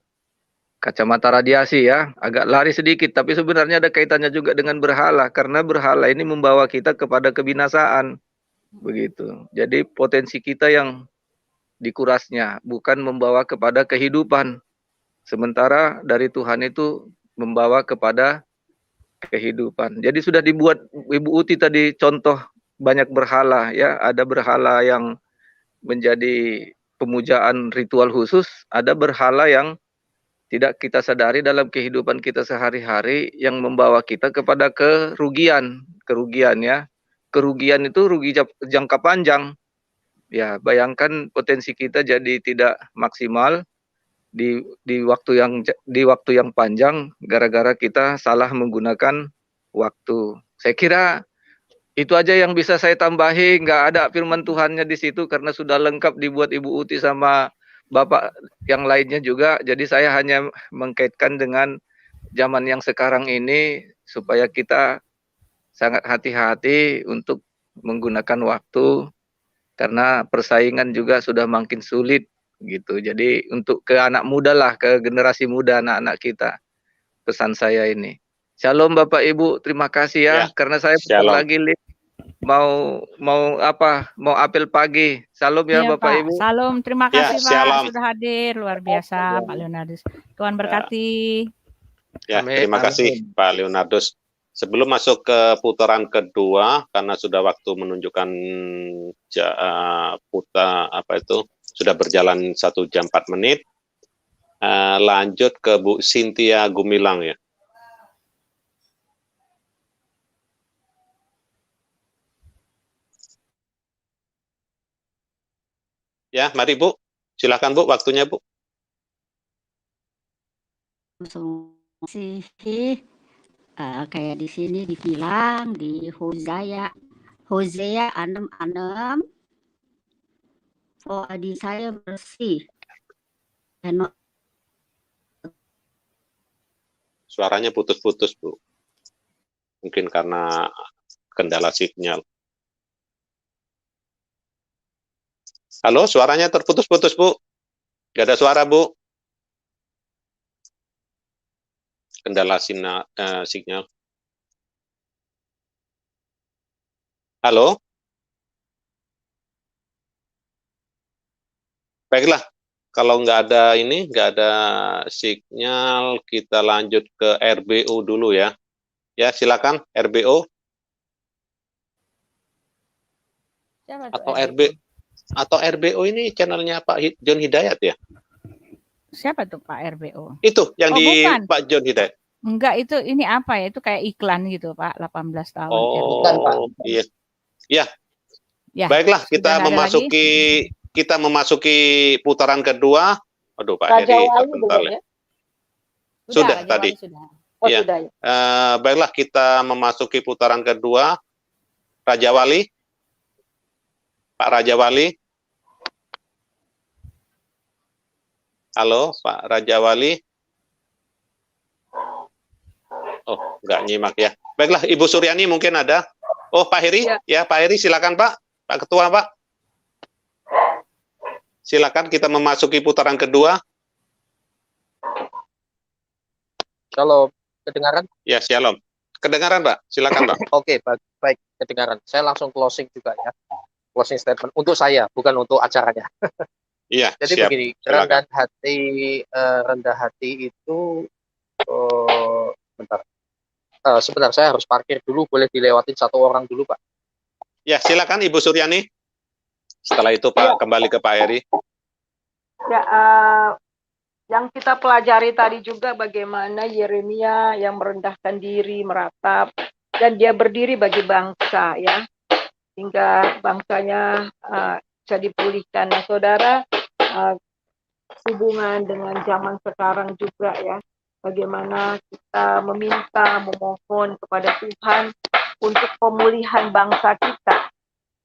kacamata radiasi ya, agak lari sedikit, tapi sebenarnya ada kaitannya juga dengan berhala, karena berhala ini membawa kita kepada kebinasaan, begitu. Jadi potensi kita yang dikurasnya, bukan membawa kepada kehidupan. Sementara dari Tuhan itu membawa kepada kehidupan. Jadi sudah dibuat Ibu Uti tadi contoh banyak berhala ya, ada berhala yang menjadi pemujaan ritual khusus, ada berhala yang tidak kita sadari dalam kehidupan kita sehari-hari yang membawa kita kepada kerugian ya. Kerugian itu rugi jangka panjang. Ya, bayangkan potensi kita jadi tidak maksimal di waktu yang panjang gara-gara kita salah menggunakan waktu. Saya kira itu aja yang bisa saya tambahi, nggak ada firman Tuhannya di situ karena sudah lengkap dibuat Ibu Uti sama Bapak yang lainnya juga, jadi saya hanya mengkaitkan dengan zaman yang sekarang ini supaya kita sangat hati-hati untuk menggunakan waktu karena persaingan juga sudah makin sulit gitu. Jadi untuk ke anak muda lah, ke generasi muda anak-anak kita, pesan saya ini. Shalom Bapak Ibu, terima kasih ya karena saya putar lagi lift. mau apa? Mau apel pagi. Salam ya Iya, Bapak Pak. Ibu. Salam, terima Ya, kasih Pak shalom. sudah hadir, luar biasa Pak Leonardus. Tuhan berkati. Ya, Amin, terima kasih amin. Pak Leonardus. Sebelum masuk ke putaran kedua, karena sudah waktu menunjukkan sudah berjalan 1 jam 4 menit, lanjut ke Bu Cynthia Gumilang ya. Ya, mari Bu. Silakan Bu, waktunya Bu. Sih kayak di sini dibilang di Hosea 6:6 di saya bersih dan Suaranya putus-putus Bu. Mungkin karena kendala sinyal. Halo, suaranya terputus-putus Bu. Gak ada suara Bu. Kendala sinyal. Halo? Baiklah, kalau nggak ada sinyal, kita lanjut ke RBO dulu ya. Ya, silakan RBO. Siapa tuh Atau RBO? atau RBO ini channelnya Pak John Hidayat ya? Siapa tuh Pak RBO? Itu yang di bukan. Pak John Hidayat. Enggak, ini apa ya? Itu kayak iklan gitu Pak, 18 tahun. Bukan, Pak. Iya. Ya. Ya, Baiklah, kita memasuki putaran kedua. Aduh, Pak Raja Heri Wali terpental belum ya. ya? Sudah Raja tadi. Wali sudah. Oh, Iya. sudah ya. Baiklah, kita memasuki putaran kedua. Raja Wali. Pak Raja Wali. Halo, Pak Raja Wali. Oh, nggak nyimak ya. Baiklah, Ibu Suryani mungkin ada. Oh, Pak Heri. Ya, Pak Heri, silakan Pak. Pak Ketua, Pak. Silakan kita memasuki putaran kedua. Shalom, kedengaran? Ya, shalom. Kedengaran, Pak. Silakan, Pak. Oke, baik, kedengaran. Saya langsung closing juga ya. Closing statement untuk saya, bukan untuk acaranya. Iya, Jadi siap. begini, Silakan. rendah hati itu, bentar. Sebentar, saya harus parkir dulu, boleh dilewatin 1 orang dulu, Pak. Ya, silakan Ibu Suryani. Setelah itu Pak kembali ke Pak Heri. Ya, yang kita pelajari tadi juga bagaimana Yeremia yang merendahkan diri, meratap, dan dia berdiri bagi bangsa ya, hingga bangsanya bisa dipulihkan. Nah, saudara, hubungan dengan zaman sekarang juga ya, bagaimana kita meminta, memohon kepada Tuhan untuk pemulihan bangsa kita.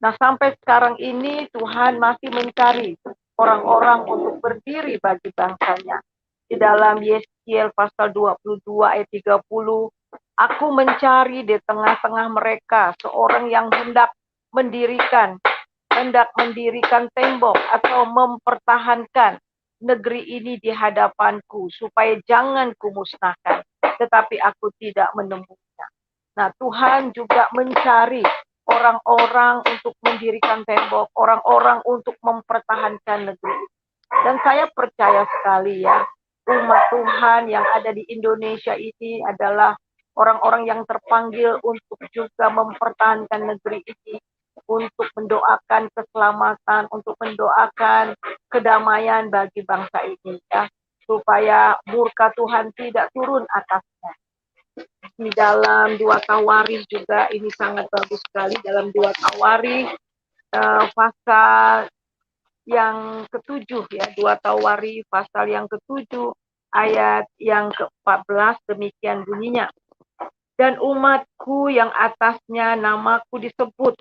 Nah, sampai sekarang ini Tuhan masih mencari orang-orang untuk berdiri bagi bangsanya. Di dalam Yeskiel pasal 22 ayat 30, aku mencari di tengah-tengah mereka seorang yang hendak mendirikan tembok atau mempertahankan negeri ini di hadapanku, supaya jangan kumusnahkan, tetapi aku tidak menemunya. Nah, Tuhan juga mencari orang-orang untuk mendirikan tembok, orang-orang untuk mempertahankan negeri. Dan saya percaya sekali ya, umat Tuhan yang ada di Indonesia ini adalah orang-orang yang terpanggil untuk juga mempertahankan negeri ini, untuk mendoakan keselamatan, untuk mendoakan kedamaian bagi bangsa ini ya, supaya murka Tuhan tidak turun atasnya. Di dalam 2 Tawarikh juga ini sangat bagus sekali, dalam 2 Tawarikh pasal yang ke-7 ya, 2 Tawarikh pasal yang ke-7 ayat yang ke-14 demikian bunyinya. Dan umatku yang atasnya namaku disebut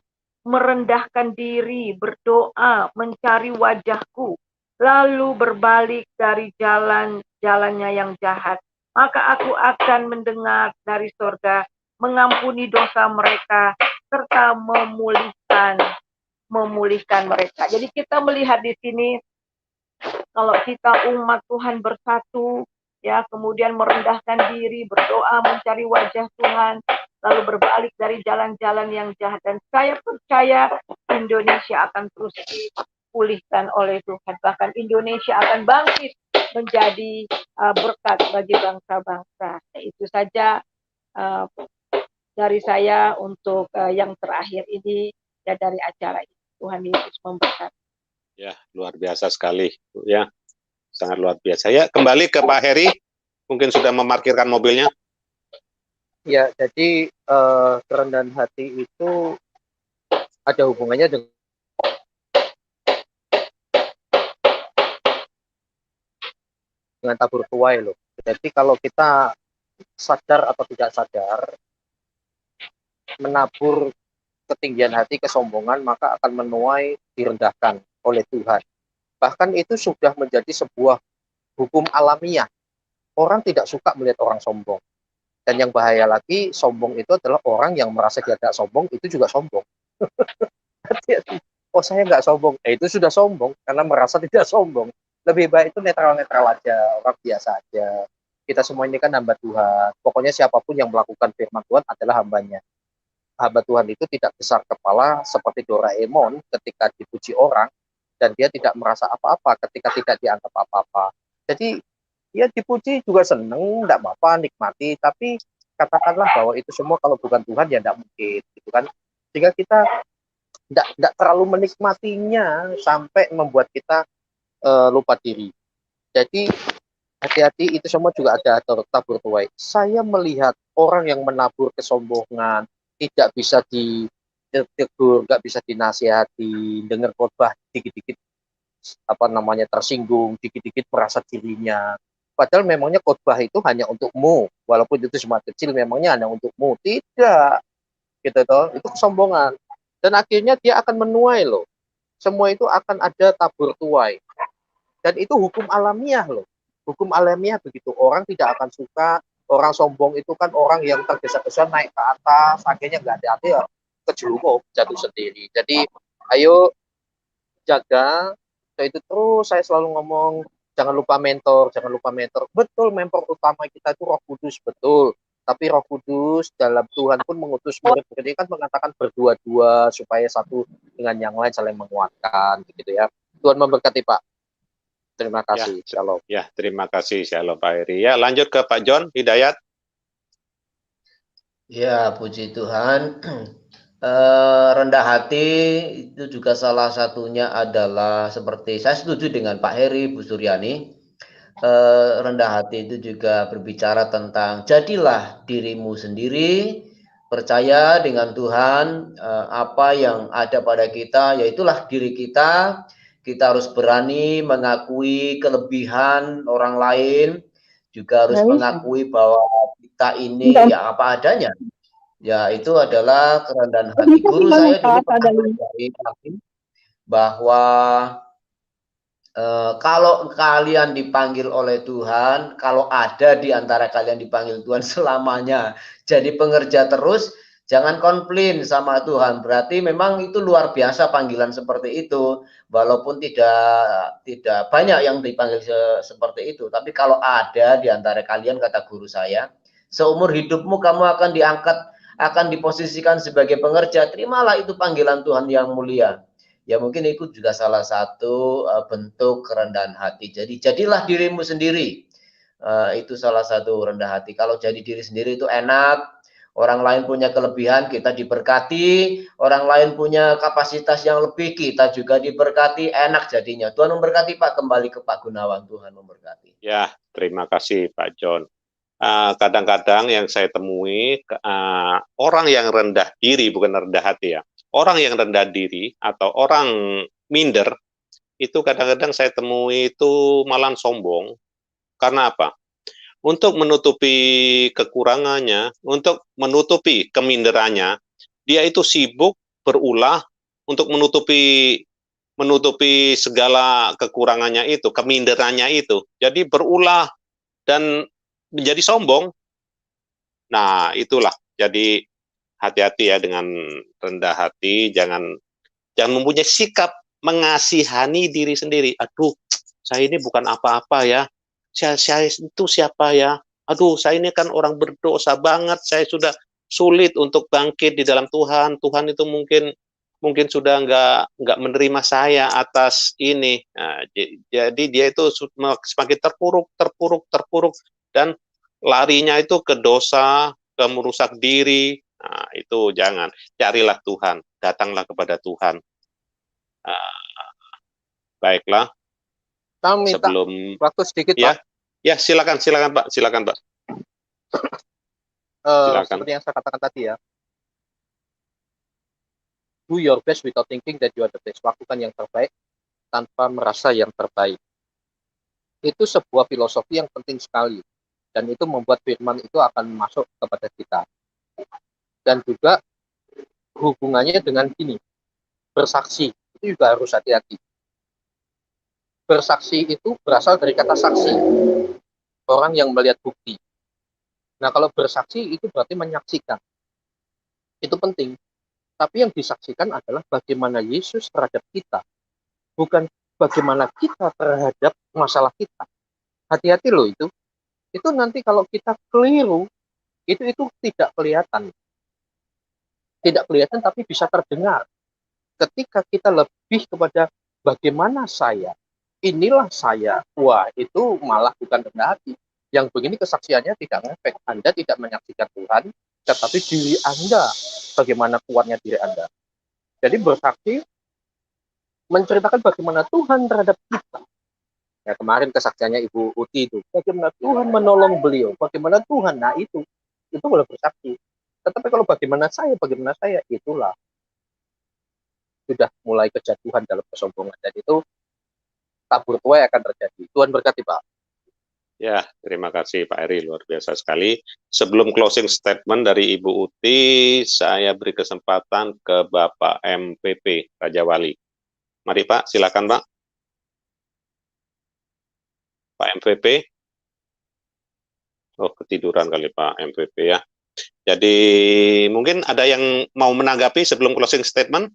merendahkan diri, berdoa, mencari wajahku, lalu berbalik dari jalan-jalannya yang jahat, maka aku akan mendengar dari surga, mengampuni dosa mereka, serta memulihkan mereka. Jadi kita melihat di sini, kalau kita umat Tuhan bersatu, ya, kemudian merendahkan diri, berdoa, mencari wajah Tuhan, lalu berbalik dari jalan-jalan yang jahat. Dan saya percaya Indonesia akan terus dipulihkan oleh Tuhan. Bahkan Indonesia akan bangkit menjadi berkat bagi bangsa-bangsa. Itu saja dari saya untuk yang terakhir ini dan dari acara ini. Tuhan Yesus memberkati. Ya, luar biasa sekali, ya, sangat luar biasa. Ya, kembali ke Pak Heri, mungkin sudah memarkirkan mobilnya. Ya, jadi kerendahan hati itu ada hubungannya dengan tabur tuai loh. Jadi kalau kita sadar atau tidak sadar menabur ketinggian hati, kesombongan, maka akan menuai direndahkan oleh Tuhan. Bahkan itu sudah menjadi sebuah hukum alamiah. Orang tidak suka melihat orang sombong. Dan yang bahaya lagi, sombong itu adalah orang yang merasa dia tidak sombong, itu juga sombong. Oh, saya nggak sombong. Itu sudah sombong, karena merasa tidak sombong. Lebih baik itu netral-netral aja, orang biasa aja. Kita semua ini kan hamba Tuhan. Pokoknya siapapun yang melakukan firman Tuhan adalah hambanya. Hamba Tuhan itu tidak besar kepala seperti Doraemon ketika dipuji orang, dan dia tidak merasa apa-apa ketika tidak dianggap apa-apa. Jadi ya dipuji juga seneng, enggak apa-apa, nikmati, tapi katakanlah bahwa itu semua kalau bukan Tuhan ya enggak mungkin, gitu kan. Sehingga kita enggak terlalu menikmatinya sampai membuat kita lupa diri. Jadi hati-hati, itu semua juga ada tabur tuai. Saya melihat orang yang menabur kesombongan, tidak bisa ditegur, enggak bisa dinasihati, dengar khotbah dikit-dikit tersinggung, dikit-dikit merasa dirinya. Padahal memangnya khotbah itu hanya untukmu, walaupun itu cuma kecil, memangnya hanya untukmu. Tidak, gitu toh, itu kesombongan. Dan akhirnya dia akan menuai loh. Semua itu akan ada tabur tuai. Dan itu hukum alamiah loh. Hukum alamiah begitu. Orang tidak akan suka, orang sombong itu kan orang yang tergesa-gesa naik ke atas, akhirnya nggak hati-hati ya, kejerumus, jatuh sendiri. Jadi ayo jaga. Itu terus saya selalu ngomong, jangan lupa mentor, jangan lupa mentor. Betul, mentor utama kita itu Roh Kudus, betul. Tapi Roh Kudus dalam Tuhan pun mengutus murid-murid ini kan mengatakan berdua-dua supaya satu dengan yang lain saling menguatkan, gitu ya. Tuhan memberkati Pak. Terima kasih. Ya, Shalom. Ya, terima kasih. Shalom Pak Heri. Ya, lanjut ke Pak John Hidayat. Ya, puji Tuhan. Rendah hati itu juga salah satunya adalah seperti saya setuju dengan Pak Heri, Bu Suryani. Rendah hati itu juga berbicara tentang jadilah dirimu sendiri, percaya dengan Tuhan, apa yang ada pada kita, yaitulah diri kita. Kita harus berani mengakui kelebihan orang lain, juga harus mengakui bahwa kita ini ya apa adanya. Ya, itu adalah kerendahan hati. Guru saya dulu pernah mengajari bahwa kalau kalian dipanggil oleh Tuhan, kalau ada di antara kalian dipanggil Tuhan selamanya jadi pengerja terus, jangan komplain sama Tuhan. Berarti memang itu luar biasa panggilan seperti itu. Walaupun tidak banyak yang dipanggil seperti itu, tapi kalau ada di antara kalian, kata guru saya, seumur hidupmu kamu akan diangkat, akan diposisikan sebagai pengerja, terimalah itu panggilan Tuhan yang mulia. Ya mungkin itu juga salah satu bentuk kerendahan hati. Jadi jadilah dirimu sendiri. Itu salah satu rendah hati. Kalau jadi diri sendiri itu enak. Orang lain punya kelebihan, kita diberkati. Orang lain punya kapasitas yang lebih, kita juga diberkati. Enak jadinya. Tuhan memberkati Pak. Kembali ke Pak Gunawan. Tuhan memberkati. Ya, terima kasih Pak John. Kadang-kadang yang saya temui orang yang rendah diri, bukan rendah hati ya, orang yang rendah diri atau orang minder itu kadang-kadang saya temui itu malah sombong. Karena apa? Untuk menutupi kekurangannya, untuk menutupi keminderannya, dia itu sibuk berulah untuk menutupi segala kekurangannya itu, keminderannya itu. Jadi berulah dan menjadi sombong. Nah, itulah. Jadi hati-hati ya dengan rendah hati, jangan mempunyai sikap mengasihani diri sendiri. Aduh, saya ini bukan apa-apa ya. Saya itu siapa ya? Aduh, saya ini kan orang berdosa banget. Saya sudah sulit untuk bangkit di dalam Tuhan. Tuhan itu mungkin sudah nggak menerima saya atas ini. Nah, jadi dia itu semakin terpuruk dan larinya itu ke dosa, ke merusak diri. Nah, itu jangan. Carilah Tuhan, datanglah kepada Tuhan. Baiklah. Kita minta Sebelum waktu sedikit, ya, Pak. ya silakan Pak, silakan Pak. Silakan. Seperti yang saya katakan tadi ya, do your best without thinking that you are the best. Lakukan yang terbaik tanpa merasa yang terbaik. Itu sebuah filosofi yang penting sekali. Dan itu membuat firman itu akan masuk kepada kita. Dan juga hubungannya dengan gini, bersaksi. Itu juga harus hati-hati. Bersaksi itu berasal dari kata saksi. Orang yang melihat bukti. Nah, kalau bersaksi itu berarti menyaksikan. Itu penting. Tapi yang disaksikan adalah bagaimana Yesus terhadap kita. Bukan bagaimana kita terhadap masalah kita. Hati-hati loh itu. Itu nanti kalau kita keliru, itu tidak kelihatan. Tidak kelihatan tapi bisa terdengar. Ketika kita lebih kepada bagaimana saya, inilah saya. Wah, itu malah bukan rendah hati. Yang begini kesaksiannya tidak ngefek. Anda tidak menyaksikan Tuhan, tetapi diri Anda, bagaimana kuatnya diri Anda. Jadi bersaksi menceritakan bagaimana Tuhan terhadap kita. Ya, kemarin kesaksiannya Ibu Uti itu, bagaimana Tuhan menolong beliau, bagaimana Tuhan, nah itu boleh bersaksi. Tetapi kalau bagaimana saya, itulah sudah mulai kejatuhan dalam kesombongan. Dan itu tabur tuai akan terjadi. Tuhan berkati, Pak. Ya, terima kasih Pak Eri, luar biasa sekali. Sebelum closing statement dari Ibu Uti, saya beri kesempatan ke Bapak MPP Raja Wali. Mari Pak, silakan Pak. Pak MPP. Oh, ketiduran kali Pak MPP ya. Jadi mungkin ada yang mau menanggapi sebelum closing statement?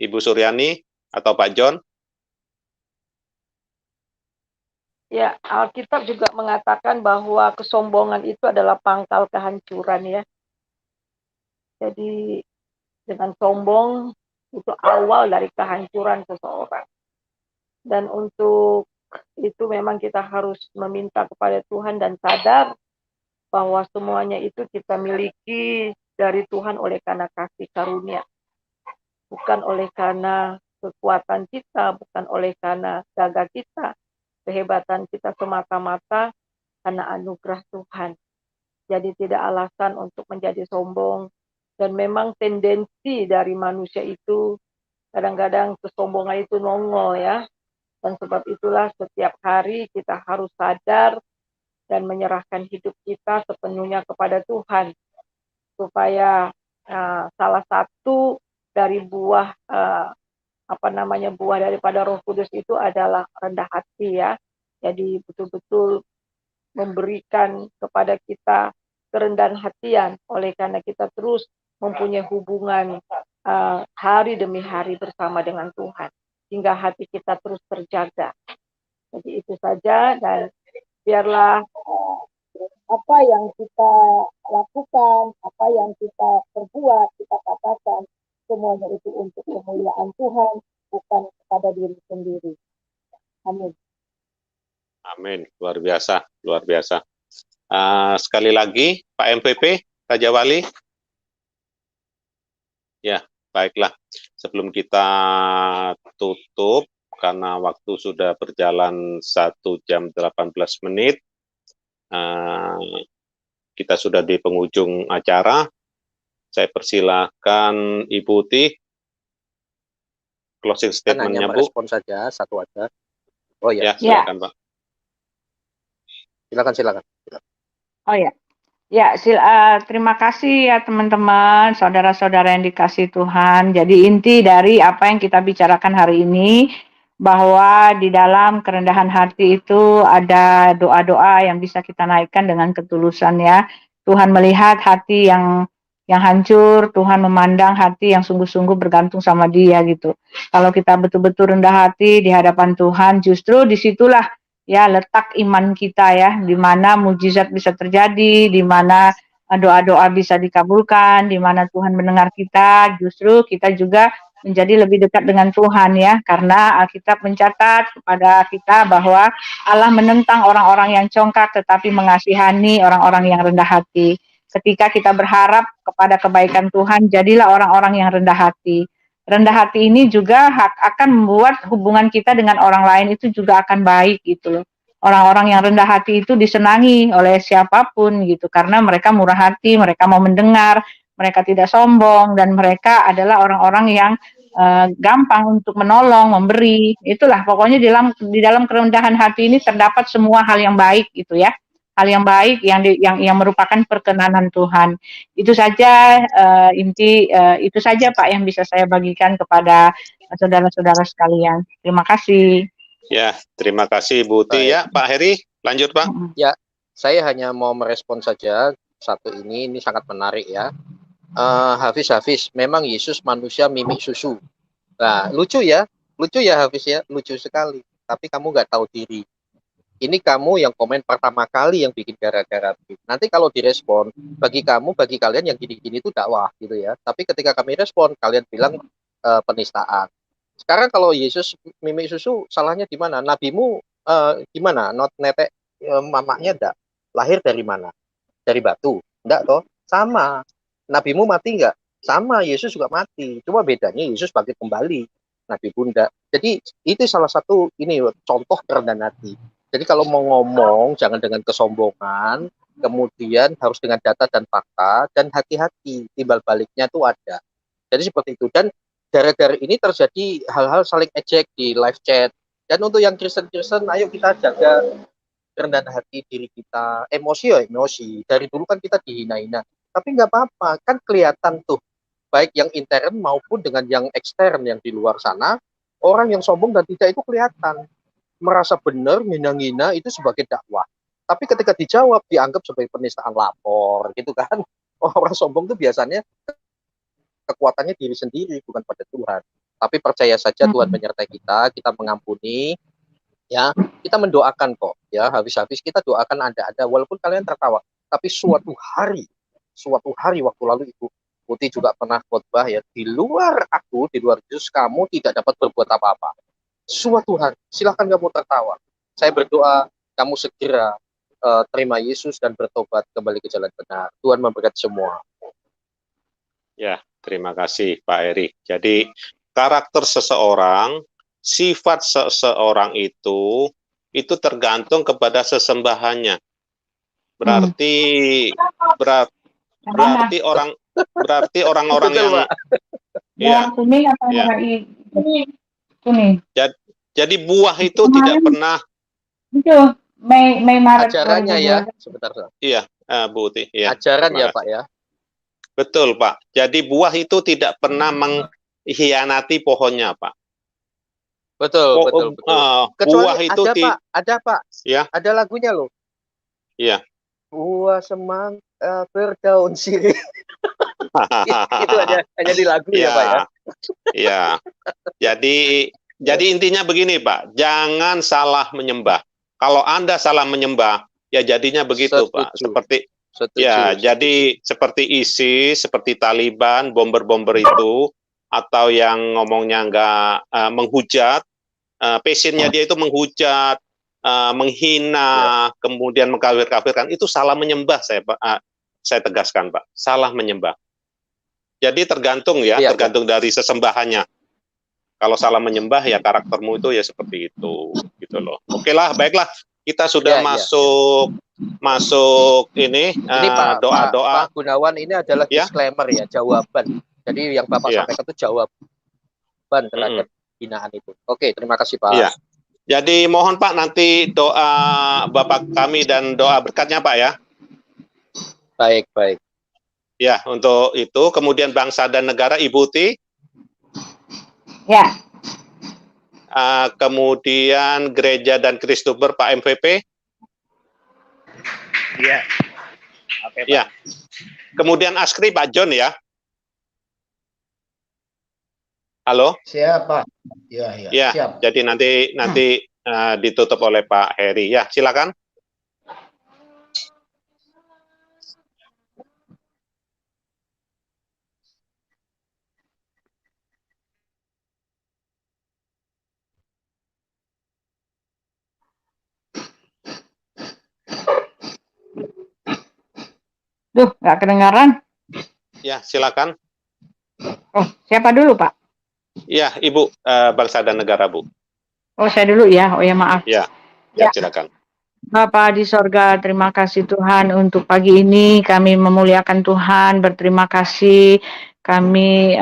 Ibu Suryani atau Pak John? Ya, Alkitab juga mengatakan bahwa kesombongan itu adalah pangkal kehancuran ya. Jadi dengan sombong itu awal dari kehancuran seseorang. Dan untuk itu memang kita harus meminta kepada Tuhan dan sadar bahwa semuanya itu kita miliki dari Tuhan oleh karena kasih karunia. Bukan oleh karena kekuatan kita, bukan oleh karena gagah kita, kehebatan kita semata-mata karena anugerah Tuhan. Jadi tidak alasan untuk menjadi sombong. Dan memang tendensi dari manusia itu kadang-kadang kesombongan itu nongol ya. Dan sebab itulah setiap hari kita harus sadar dan menyerahkan hidup kita sepenuhnya kepada Tuhan. Supaya salah satu dari buah buah daripada Roh Kudus itu adalah rendah hati ya. Jadi betul-betul memberikan kepada kita kerendahan hatian oleh karena kita terus mempunyai hubungan hari demi hari bersama dengan Tuhan hingga hati kita terus terjaga. Jadi itu saja dan biarlah apa yang kita lakukan, apa yang kita perbuat, kita katakan semuanya itu untuk kemuliaan Tuhan, bukan kepada diri sendiri. Amin. Amin, luar biasa, luar biasa. Sekali lagi, Pak MPP, Raja Wali. Ya, baiklah. Sebelum kita tutup, karena waktu sudah berjalan 1 jam 18 menit, kita sudah di penghujung acara. Saya persilahkan Ibu Uti, closing statement-nya Bu. Respon saja, satu aja. Oh ya, silakan Pak. Silakan. Oh ya. Ya, terima kasih ya teman-teman, saudara-saudara yang dikasihi Tuhan. Jadi inti dari apa yang kita bicarakan hari ini, bahwa di dalam kerendahan hati itu ada doa-doa yang bisa kita naikkan dengan ketulusan ya. Tuhan melihat hati yang hancur, Tuhan memandang hati yang sungguh-sungguh bergantung sama Dia gitu. Kalau kita betul-betul rendah hati di hadapan Tuhan, justru disitulah ya letak iman kita ya, di mana mujizat bisa terjadi, di mana doa-doa bisa dikabulkan, di mana Tuhan mendengar kita, justru kita juga menjadi lebih dekat dengan Tuhan ya, karena Alkitab mencatat kepada kita bahwa Allah menentang orang-orang yang congkak tetapi mengasihani orang-orang yang rendah hati. Ketika kita berharap kepada kebaikan Tuhan, jadilah orang-orang yang rendah hati. Rendah hati ini juga akan membuat hubungan kita dengan orang lain itu juga akan baik gitu loh. Orang-orang yang rendah hati itu disenangi oleh siapapun gitu, karena mereka murah hati, mereka mau mendengar, mereka tidak sombong, dan mereka adalah orang-orang yang gampang untuk menolong, memberi. Itulah pokoknya di dalam kerendahan hati ini terdapat semua hal yang baik gitu ya. Hal yang baik yang merupakan perkenanan Tuhan. Itu saja itu saja Pak yang bisa saya bagikan kepada saudara-saudara sekalian. Terima kasih. Ya, terima kasih Bu Uti. Ya, Pak Heri, lanjut Pak. Ya, saya hanya mau merespon saja satu ini sangat menarik ya. Hafiz, memang Yesus manusia mimik susu. Nah, lucu ya Hafiz ya, lucu sekali. Tapi kamu nggak tahu diri. Ini kamu yang komen pertama kali yang bikin gara-gara. Nanti kalau direspon, bagi kalian yang gini-gini itu dakwah gitu ya. Tapi ketika kami respon, kalian bilang penistaan. Sekarang kalau Yesus mimik susu, salahnya di mana? Nabimu gimana? Not netek mamanya enggak? Lahir dari mana? Dari batu? Enggak toh? Sama. Nabimu mati enggak? Sama, Yesus juga mati. Cuma bedanya Yesus bangkit kembali. Nabi Bunda. Jadi itu salah satu ini contoh kerendahan hati. Jadi kalau mau ngomong jangan dengan kesombongan, kemudian harus dengan data dan fakta, dan hati-hati, timbal baliknya itu ada. Jadi seperti itu. Dan gara-gara ini terjadi hal-hal saling ejek di live chat. Dan untuk yang Kristen-Kristen, ayo kita jaga kerendahan hati diri kita. Emosi ya emosi. Dari dulu kan kita dihina-hina. Tapi nggak apa-apa, kan kelihatan tuh. Baik yang intern maupun dengan yang ekstern yang di luar sana, orang yang sombong dan tidak itu kelihatan. Merasa benar, ngina-ngina itu sebagai dakwah. Tapi ketika dijawab, dianggap sebagai penistaan lapor, gitu kan. Orang sombong itu biasanya kekuatannya diri sendiri, bukan pada Tuhan. Tapi percaya saja Tuhan menyertai kita mengampuni, ya, kita mendoakan kok, ya, habis-habis kita doakan ada, walaupun kalian tertawa. Tapi suatu hari waktu lalu Ibu Putih juga pernah khotbah ya, di luar aku, di luar Yesus, kamu tidak dapat berbuat apa-apa. Suatu hari, silahkan kamu tertawa. Saya berdoa, kamu segera terima Yesus dan bertobat kembali ke jalan benar. Tuhan memberkati semua. Ya, terima kasih Pak Eri. Jadi karakter seseorang, sifat seseorang itu tergantung kepada sesembahannya. Berarti orang-orang yang kuning atau kuning. Jadi buah itu tidak pernah itu Mei Maret ajarannya ya, sebentar. Iya, Bu Uti. Ya, ajaran ya Pak ya. Betul Pak. Jadi buah itu tidak pernah mengkhianati pohonnya Pak. Betul. Kecuali buah itu ada Pak. Ya. Ada lagunya loh. Iya. Buah semangka berdaun sirih. Itu hanya di lagu ya Pak ya. Iya. Jadi intinya begini Pak, jangan salah menyembah. Kalau Anda salah menyembah, ya jadinya begitu Pak. Seperti jadi seperti ISIS, seperti Taliban, bomber-bomber itu, atau yang ngomongnya nggak menghujat, passionnya dia itu menghujat, menghina, kemudian mengkafir-kafirkan, itu salah menyembah. Saya tegaskan Pak, salah menyembah. Jadi tergantung tergantung dari sesembahannya. Kalau salah menyembah ya karaktermu itu ya seperti itu, gitu loh. Oke lah, baiklah, kita sudah masuk ini doa-doa. Pak Gunawan, ini adalah disclaimer ya, jawaban. Jadi yang Bapak sampaikan itu jawaban terhadap hinaan itu. Oke, terima kasih Pak. Iya. Jadi mohon Pak nanti doa Bapak kami dan doa berkatnya Pak ya. Baik. Ya, untuk itu kemudian bangsa dan negara Ibu Uti. Ya. Kemudian gereja dan Kristuber Pak MVP. Iya. Oke, Pak. Ya. Kemudian Askri Pak John ya. Halo? Siap Pak. Ya. Siap. Jadi nanti ditutup oleh Pak Heri. Ya, silakan. Duh, nggak kedengaran. Ya, silakan. Oh, siapa dulu, Pak? Ya, Ibu, Bangsa dan Negara, Bu. Oh, saya dulu ya. Oh ya, maaf. Ya, Ya. silakan. Bapa di sorga, terima kasih Tuhan untuk pagi ini. Kami memuliakan Tuhan, berterima kasih. Kami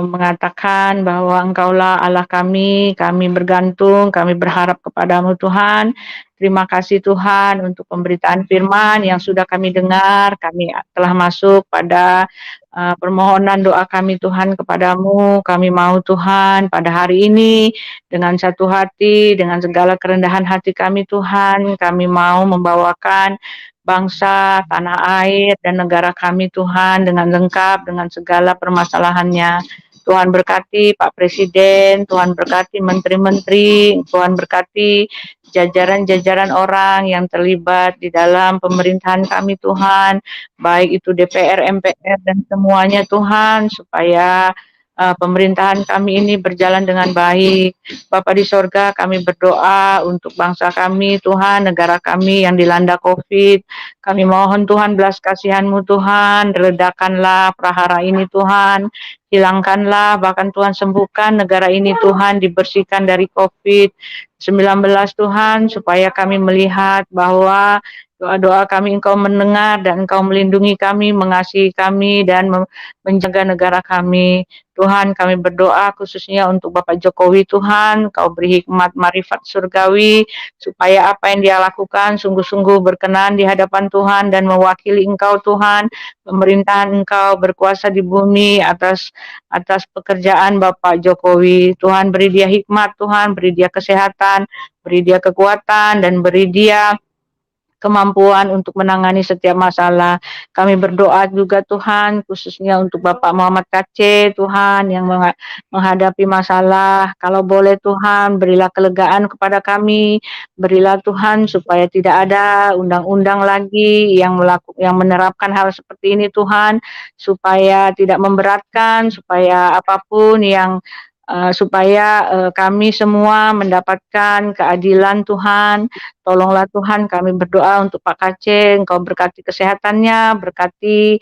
mengatakan bahwa Engkaulah Allah kami bergantung, kami berharap kepadamu Tuhan. Terima kasih Tuhan untuk pemberitaan firman yang sudah kami dengar. Kami telah masuk pada permohonan doa kami Tuhan kepadamu. Kami mau Tuhan pada hari ini dengan satu hati, dengan segala kerendahan hati kami Tuhan, kami mau membawakan bangsa, tanah air, dan negara kami Tuhan dengan lengkap, dengan segala permasalahannya. Tuhan berkati Pak Presiden, Tuhan berkati menteri-menteri, Tuhan berkati jajaran-jajaran orang yang terlibat di dalam pemerintahan kami Tuhan, baik itu DPR, MPR, dan semuanya Tuhan, supaya pemerintahan kami ini berjalan dengan baik. Bapa di sorga, kami berdoa untuk bangsa kami, Tuhan, negara kami yang dilanda COVID. Kami mohon Tuhan belas kasihan-Mu Tuhan, redakanlah prahara ini Tuhan, hilangkanlah, bahkan Tuhan sembuhkan negara ini Tuhan, dibersihkan dari COVID-19 Tuhan, supaya kami melihat bahwa doa-doa kami Engkau mendengar dan Engkau melindungi kami, mengasihi kami, dan menjaga negara kami. Tuhan, kami berdoa khususnya untuk Bapak Jokowi Tuhan, Kau beri hikmat marifat surgawi, supaya apa yang dia lakukan sungguh-sungguh berkenan di hadapan Tuhan dan mewakili Engkau Tuhan, pemerintahan Engkau berkuasa di bumi atas pekerjaan Bapak Jokowi. Tuhan, beri dia hikmat Tuhan, beri dia kesehatan, beri dia kekuatan, dan beri dia kemampuan untuk menangani setiap masalah. Kami berdoa juga Tuhan, khususnya untuk Bapak Muhammad KC, Tuhan, yang menghadapi masalah. Kalau boleh Tuhan, berilah kelegaan kepada kami, berilah Tuhan supaya tidak ada undang-undang lagi yang menerapkan hal seperti ini Tuhan, supaya tidak memberatkan, supaya apapun yang supaya kami semua mendapatkan keadilan Tuhan. Tolonglah Tuhan, kami berdoa untuk Pak Kaceng, Engkau berkati kesehatannya, berkati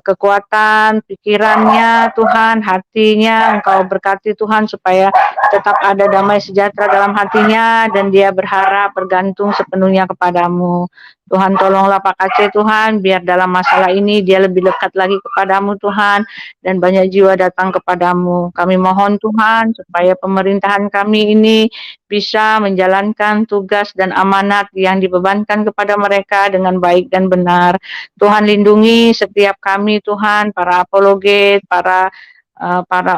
kekuatan pikirannya Tuhan, hatinya, Engkau berkati Tuhan supaya tetap ada damai sejahtera dalam hatinya dan dia berharap bergantung sepenuhnya kepadamu. Tuhan, tolonglah Pak Kaceng Tuhan, biar dalam masalah ini dia lebih dekat lagi kepadamu Tuhan, dan banyak jiwa datang kepadamu. Kami mohon Tuhan supaya pemerintahan kami ini bisa menjalankan tugas dan amanat yang dibebankan kepada mereka dengan baik dan benar. Tuhan, lindungi setiap kami Tuhan, para apologet, para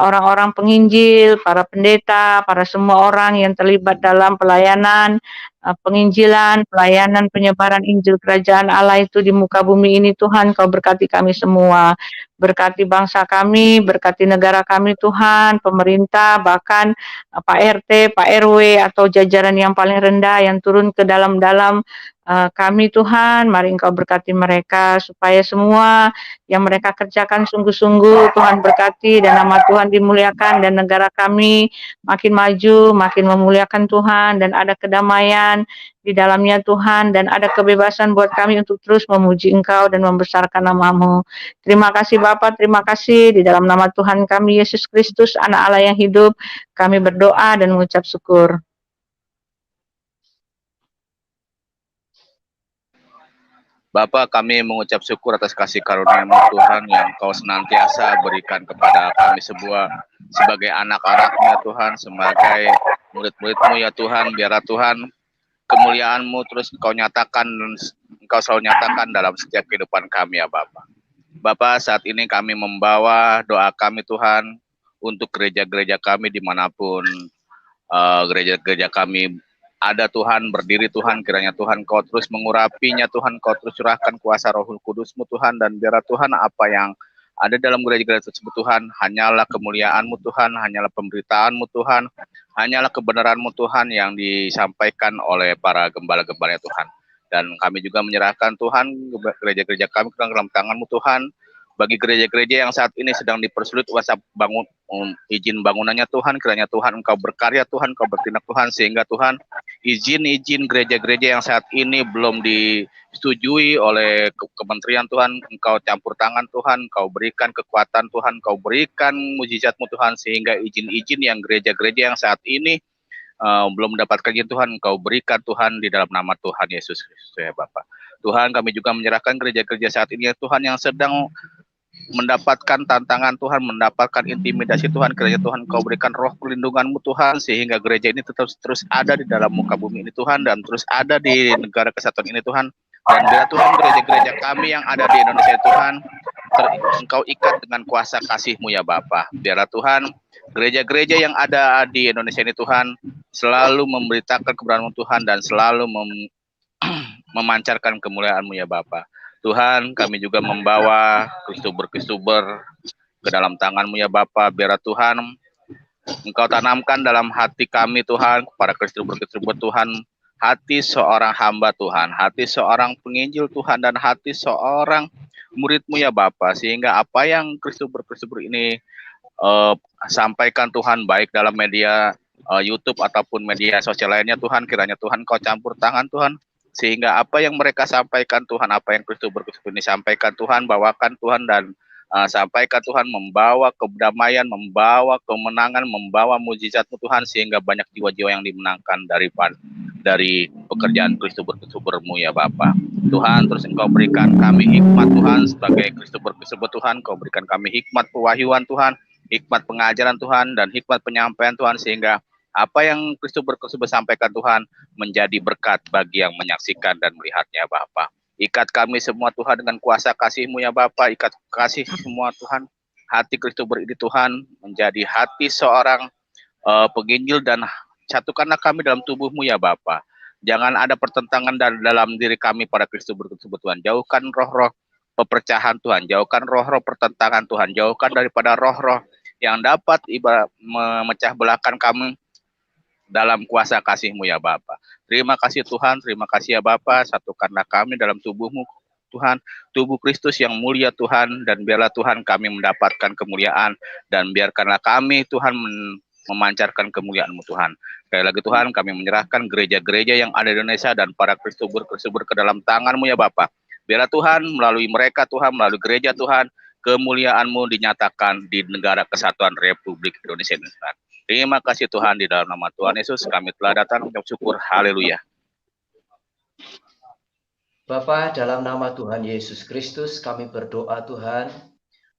orang-orang penginjil, para pendeta, para semua orang yang terlibat dalam pelayanan penginjilan, pelayanan penyebaran Injil Kerajaan Allah itu di muka bumi ini Tuhan, Kau berkati kami semua, berkati bangsa kami, berkati negara kami Tuhan, pemerintah, bahkan Pak RT, Pak RW, atau jajaran yang paling rendah yang turun ke dalam-dalam kami Tuhan, mari Engkau berkati mereka, supaya semua yang mereka kerjakan sungguh-sungguh Tuhan berkati, dan nama Tuhan dimuliakan, dan negara kami makin maju, makin memuliakan Tuhan, dan ada kedamaian di dalamnya Tuhan, dan ada kebebasan buat kami untuk terus memuji Engkau dan membesarkan nama-Mu. Terima kasih Bapa, terima kasih di dalam nama Tuhan kami Yesus Kristus, Anak Allah yang hidup, kami berdoa dan mengucap syukur. Bapa, kami mengucap syukur atas kasih karunia-Mu Tuhan yang Kau senantiasa berikan kepada kami sebagai anak-anak-Nya Tuhan, sebagai murid-murid-Mu ya Tuhan. Biarlah Tuhan kemuliaan-Mu terus Engkau nyatakan, Engkau selalu nyatakan dalam setiap kehidupan kami ya Bapa. Bapa, saat ini kami membawa doa kami Tuhan untuk gereja-gereja kami dimanapun gereja-gereja kami ada Tuhan, berdiri Tuhan, kiranya Tuhan Kau terus mengurapinya Tuhan, Kau terus curahkan kuasa Roh Kudus-Mu Tuhan, dan biarlah Tuhan apa yang ada dalam gereja-gereja tersebut Tuhan, hanyalah kemuliaan-Mu Tuhan, hanyalah pemberitaan-Mu Tuhan, hanyalah kebenaran-Mu Tuhan yang disampaikan oleh para gembala-gembalanya Tuhan. Dan kami juga menyerahkan Tuhan gereja-gereja kami ke dalam tangan-Mu Tuhan. Bagi gereja-gereja yang saat ini sedang dipersulit wasa bangun izin bangunannya Tuhan, kiranya Tuhan Engkau berkarya Tuhan, Engkau bertindak Tuhan, sehingga Tuhan izin gereja-gereja yang saat ini belum disetujui oleh kementerian Tuhan, Engkau campur tangan Tuhan, Engkau berikan kekuatan Tuhan, Engkau berikan mujizat-Mu Tuhan, sehingga izin-izin yang gereja-gereja yang saat ini belum mendapatkan izin Tuhan, Engkau berikan Tuhan di dalam nama Tuhan Yesus Kristus ya Bapak. Tuhan, kami juga menyerahkan gereja-gereja saat ini ya Tuhan yang sedang mendapatkan tantangan Tuhan, mendapatkan intimidasi Tuhan, kiranya Tuhan Kau berikan roh perlindungan-Mu Tuhan, sehingga gereja ini tetap terus ada di dalam muka bumi ini Tuhan, dan terus ada di negara kesatuan ini Tuhan. Dan biar Tuhan gereja-gereja kami yang ada di Indonesia Tuhan, Engkau ikat dengan kuasa kasih-Mu ya Bapa. Biarlah Tuhan gereja-gereja yang ada di Indonesia ini Tuhan selalu memberitakan kebenaran-Mu Tuhan, dan selalu memancarkan kemuliaan-Mu ya Bapa. Tuhan, kami juga membawa kristuber-kristuber ke dalam tangan-Mu ya Bapa. Biar Tuhan Engkau tanamkan dalam hati kami Tuhan, para kristuber-kristuber Tuhan, hati seorang hamba Tuhan, hati seorang penginjil Tuhan, dan hati seorang murid-Mu ya Bapa, sehingga apa yang kristuber-kristuber ini sampaikan Tuhan, baik dalam media YouTube ataupun media sosial lainnya Tuhan, kiranya Tuhan Kau campur tangan Tuhan, sehingga apa yang mereka sampaikan Tuhan, apa yang kristuber-kristuber ini sampaikan Tuhan, bawakan Tuhan, dan sampaikan Tuhan, membawa kedamaian, membawa kemenangan, membawa mujizat-Mu Tuhan, sehingga banyak jiwa-jiwa yang dimenangkan dari pekerjaan kristuber-kristuber-Mu ya Bapa. Tuhan, terus Engkau berikan kami hikmat Tuhan, sebagai kristuber-kristuber Tuhan, Kau berikan kami hikmat pewahyuan Tuhan, hikmat pengajaran Tuhan, dan hikmat penyampaian Tuhan, sehingga apa yang kristuber-kristuber sampaikan Tuhan menjadi berkat bagi yang menyaksikan dan melihatnya Bapa. Ikat kami semua Tuhan dengan kuasa kasih-Mu ya Bapa, ikat kasih semua Tuhan, hati kristuber ini Tuhan menjadi hati seorang penginjil, dan satukanlah kami dalam tubuh-Mu ya Bapa. Jangan ada pertentangan dalam diri kami para kristuber-kristuber Tuhan. Jauhkan roh-roh pepercahan Tuhan, jauhkan roh-roh pertentangan Tuhan, jauhkan daripada roh-roh yang dapat memecah belahkan kami dalam kuasa kasih-Mu ya Bapa. Terima kasih Tuhan, terima kasih ya Bapa, satukanlah kami dalam tubuh-Mu Tuhan, tubuh Kristus yang mulia Tuhan, dan biarlah Tuhan kami mendapatkan kemuliaan, dan biarkanlah kami Tuhan memancarkan kemuliaan-Mu Tuhan. Sekali lagi Tuhan, kami menyerahkan gereja-gereja yang ada di Indonesia dan para kristuber-kristuber ke dalam tangan-Mu ya Bapa. Biarlah Tuhan melalui mereka Tuhan, melalui gereja Tuhan, kemuliaan-Mu dinyatakan di negara kesatuan Republik Indonesia ini Tuhan. Terima kasih Tuhan, di dalam nama Tuhan Yesus kami telah datang mengucap syukur. Haleluya. Bapa, dalam nama Tuhan Yesus Kristus kami berdoa Tuhan,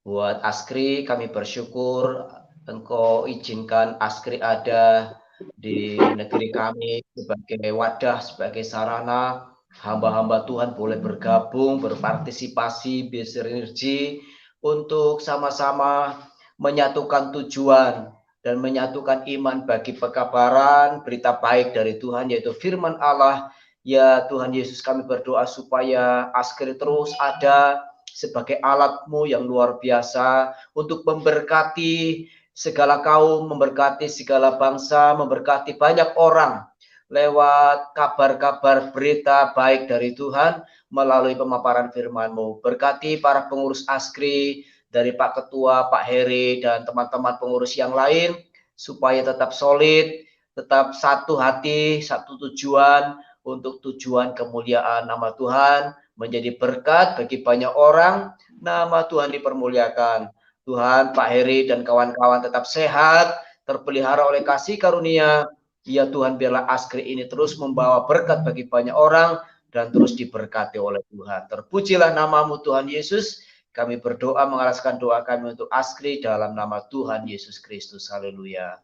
buat Askri kami bersyukur Engkau izinkan Askri ada di negeri kami sebagai wadah, sebagai sarana hamba-hamba Tuhan boleh bergabung, berpartisipasi, bersinergi untuk sama-sama menyatukan tujuan dan menyatukan iman bagi pekabaran berita baik dari Tuhan, yaitu firman Allah. Ya Tuhan Yesus, kami berdoa supaya Askri terus ada sebagai alat-Mu yang luar biasa untuk memberkati segala kaum, memberkati segala bangsa, memberkati banyak orang lewat kabar-kabar berita baik dari Tuhan melalui pemaparan firman-Mu. Berkati para pengurus Askri, dari Pak Ketua, Pak Heri, dan teman-teman pengurus yang lain, supaya tetap solid, tetap satu hati, satu tujuan, untuk tujuan kemuliaan nama Tuhan, menjadi berkat bagi banyak orang, nama Tuhan dipermuliakan. Tuhan, Pak Heri dan kawan-kawan tetap sehat, terpelihara oleh kasih karunia. Ya Tuhan, biarlah Askri ini terus membawa berkat bagi banyak orang, dan terus diberkati oleh Tuhan. Terpujilah nama-Mu Tuhan Yesus. Kami berdoa mengalaskan doa kami untuk Askri dalam nama Tuhan Yesus Kristus. Haleluya.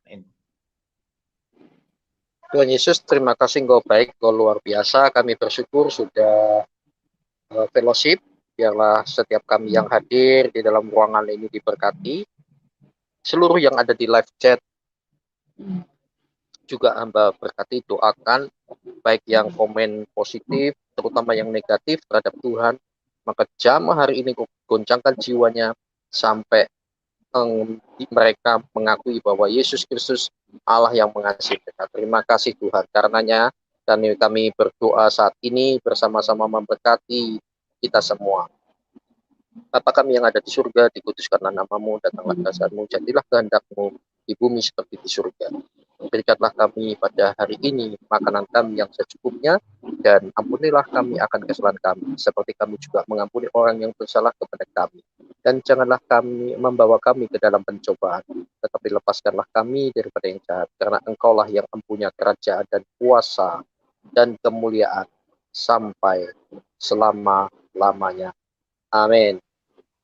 Amin. Tuhan Yesus, terima kasih Engkau baik, Engkau luar biasa. Kami bersyukur sudah fellowship. Biarlah setiap kami yang hadir di dalam ruangan ini diberkati. Seluruh yang ada di live chat juga hamba berkati, doakan baik yang komen positif, terutama yang negatif terhadap Tuhan. Maka jamah hari ini goncangkan jiwanya sampai mereka mengakui bahwa Yesus Kristus Allah yang mengasihi mereka. Terima kasih Tuhan. Karenanya kami berdoa saat ini bersama-sama memberkati kita semua. Bapa kami yang ada di surga, dikuduskanlah namamu, datanglah kerajaanmu, jadilah kehendakmu di bumi seperti di surga. Berikanlah kami pada hari ini makanan kami yang secukupnya, dan ampunilah kami akan kesalahan kami, seperti kami juga mengampuni orang yang bersalah kepada kami. Dan janganlah kami membawa kami ke dalam pencobaan, tetapi lepaskanlah kami daripada yang jahat, karena Engkaulah yang mempunyai kerajaan dan kuasa dan kemuliaan sampai selama-lamanya. Amin.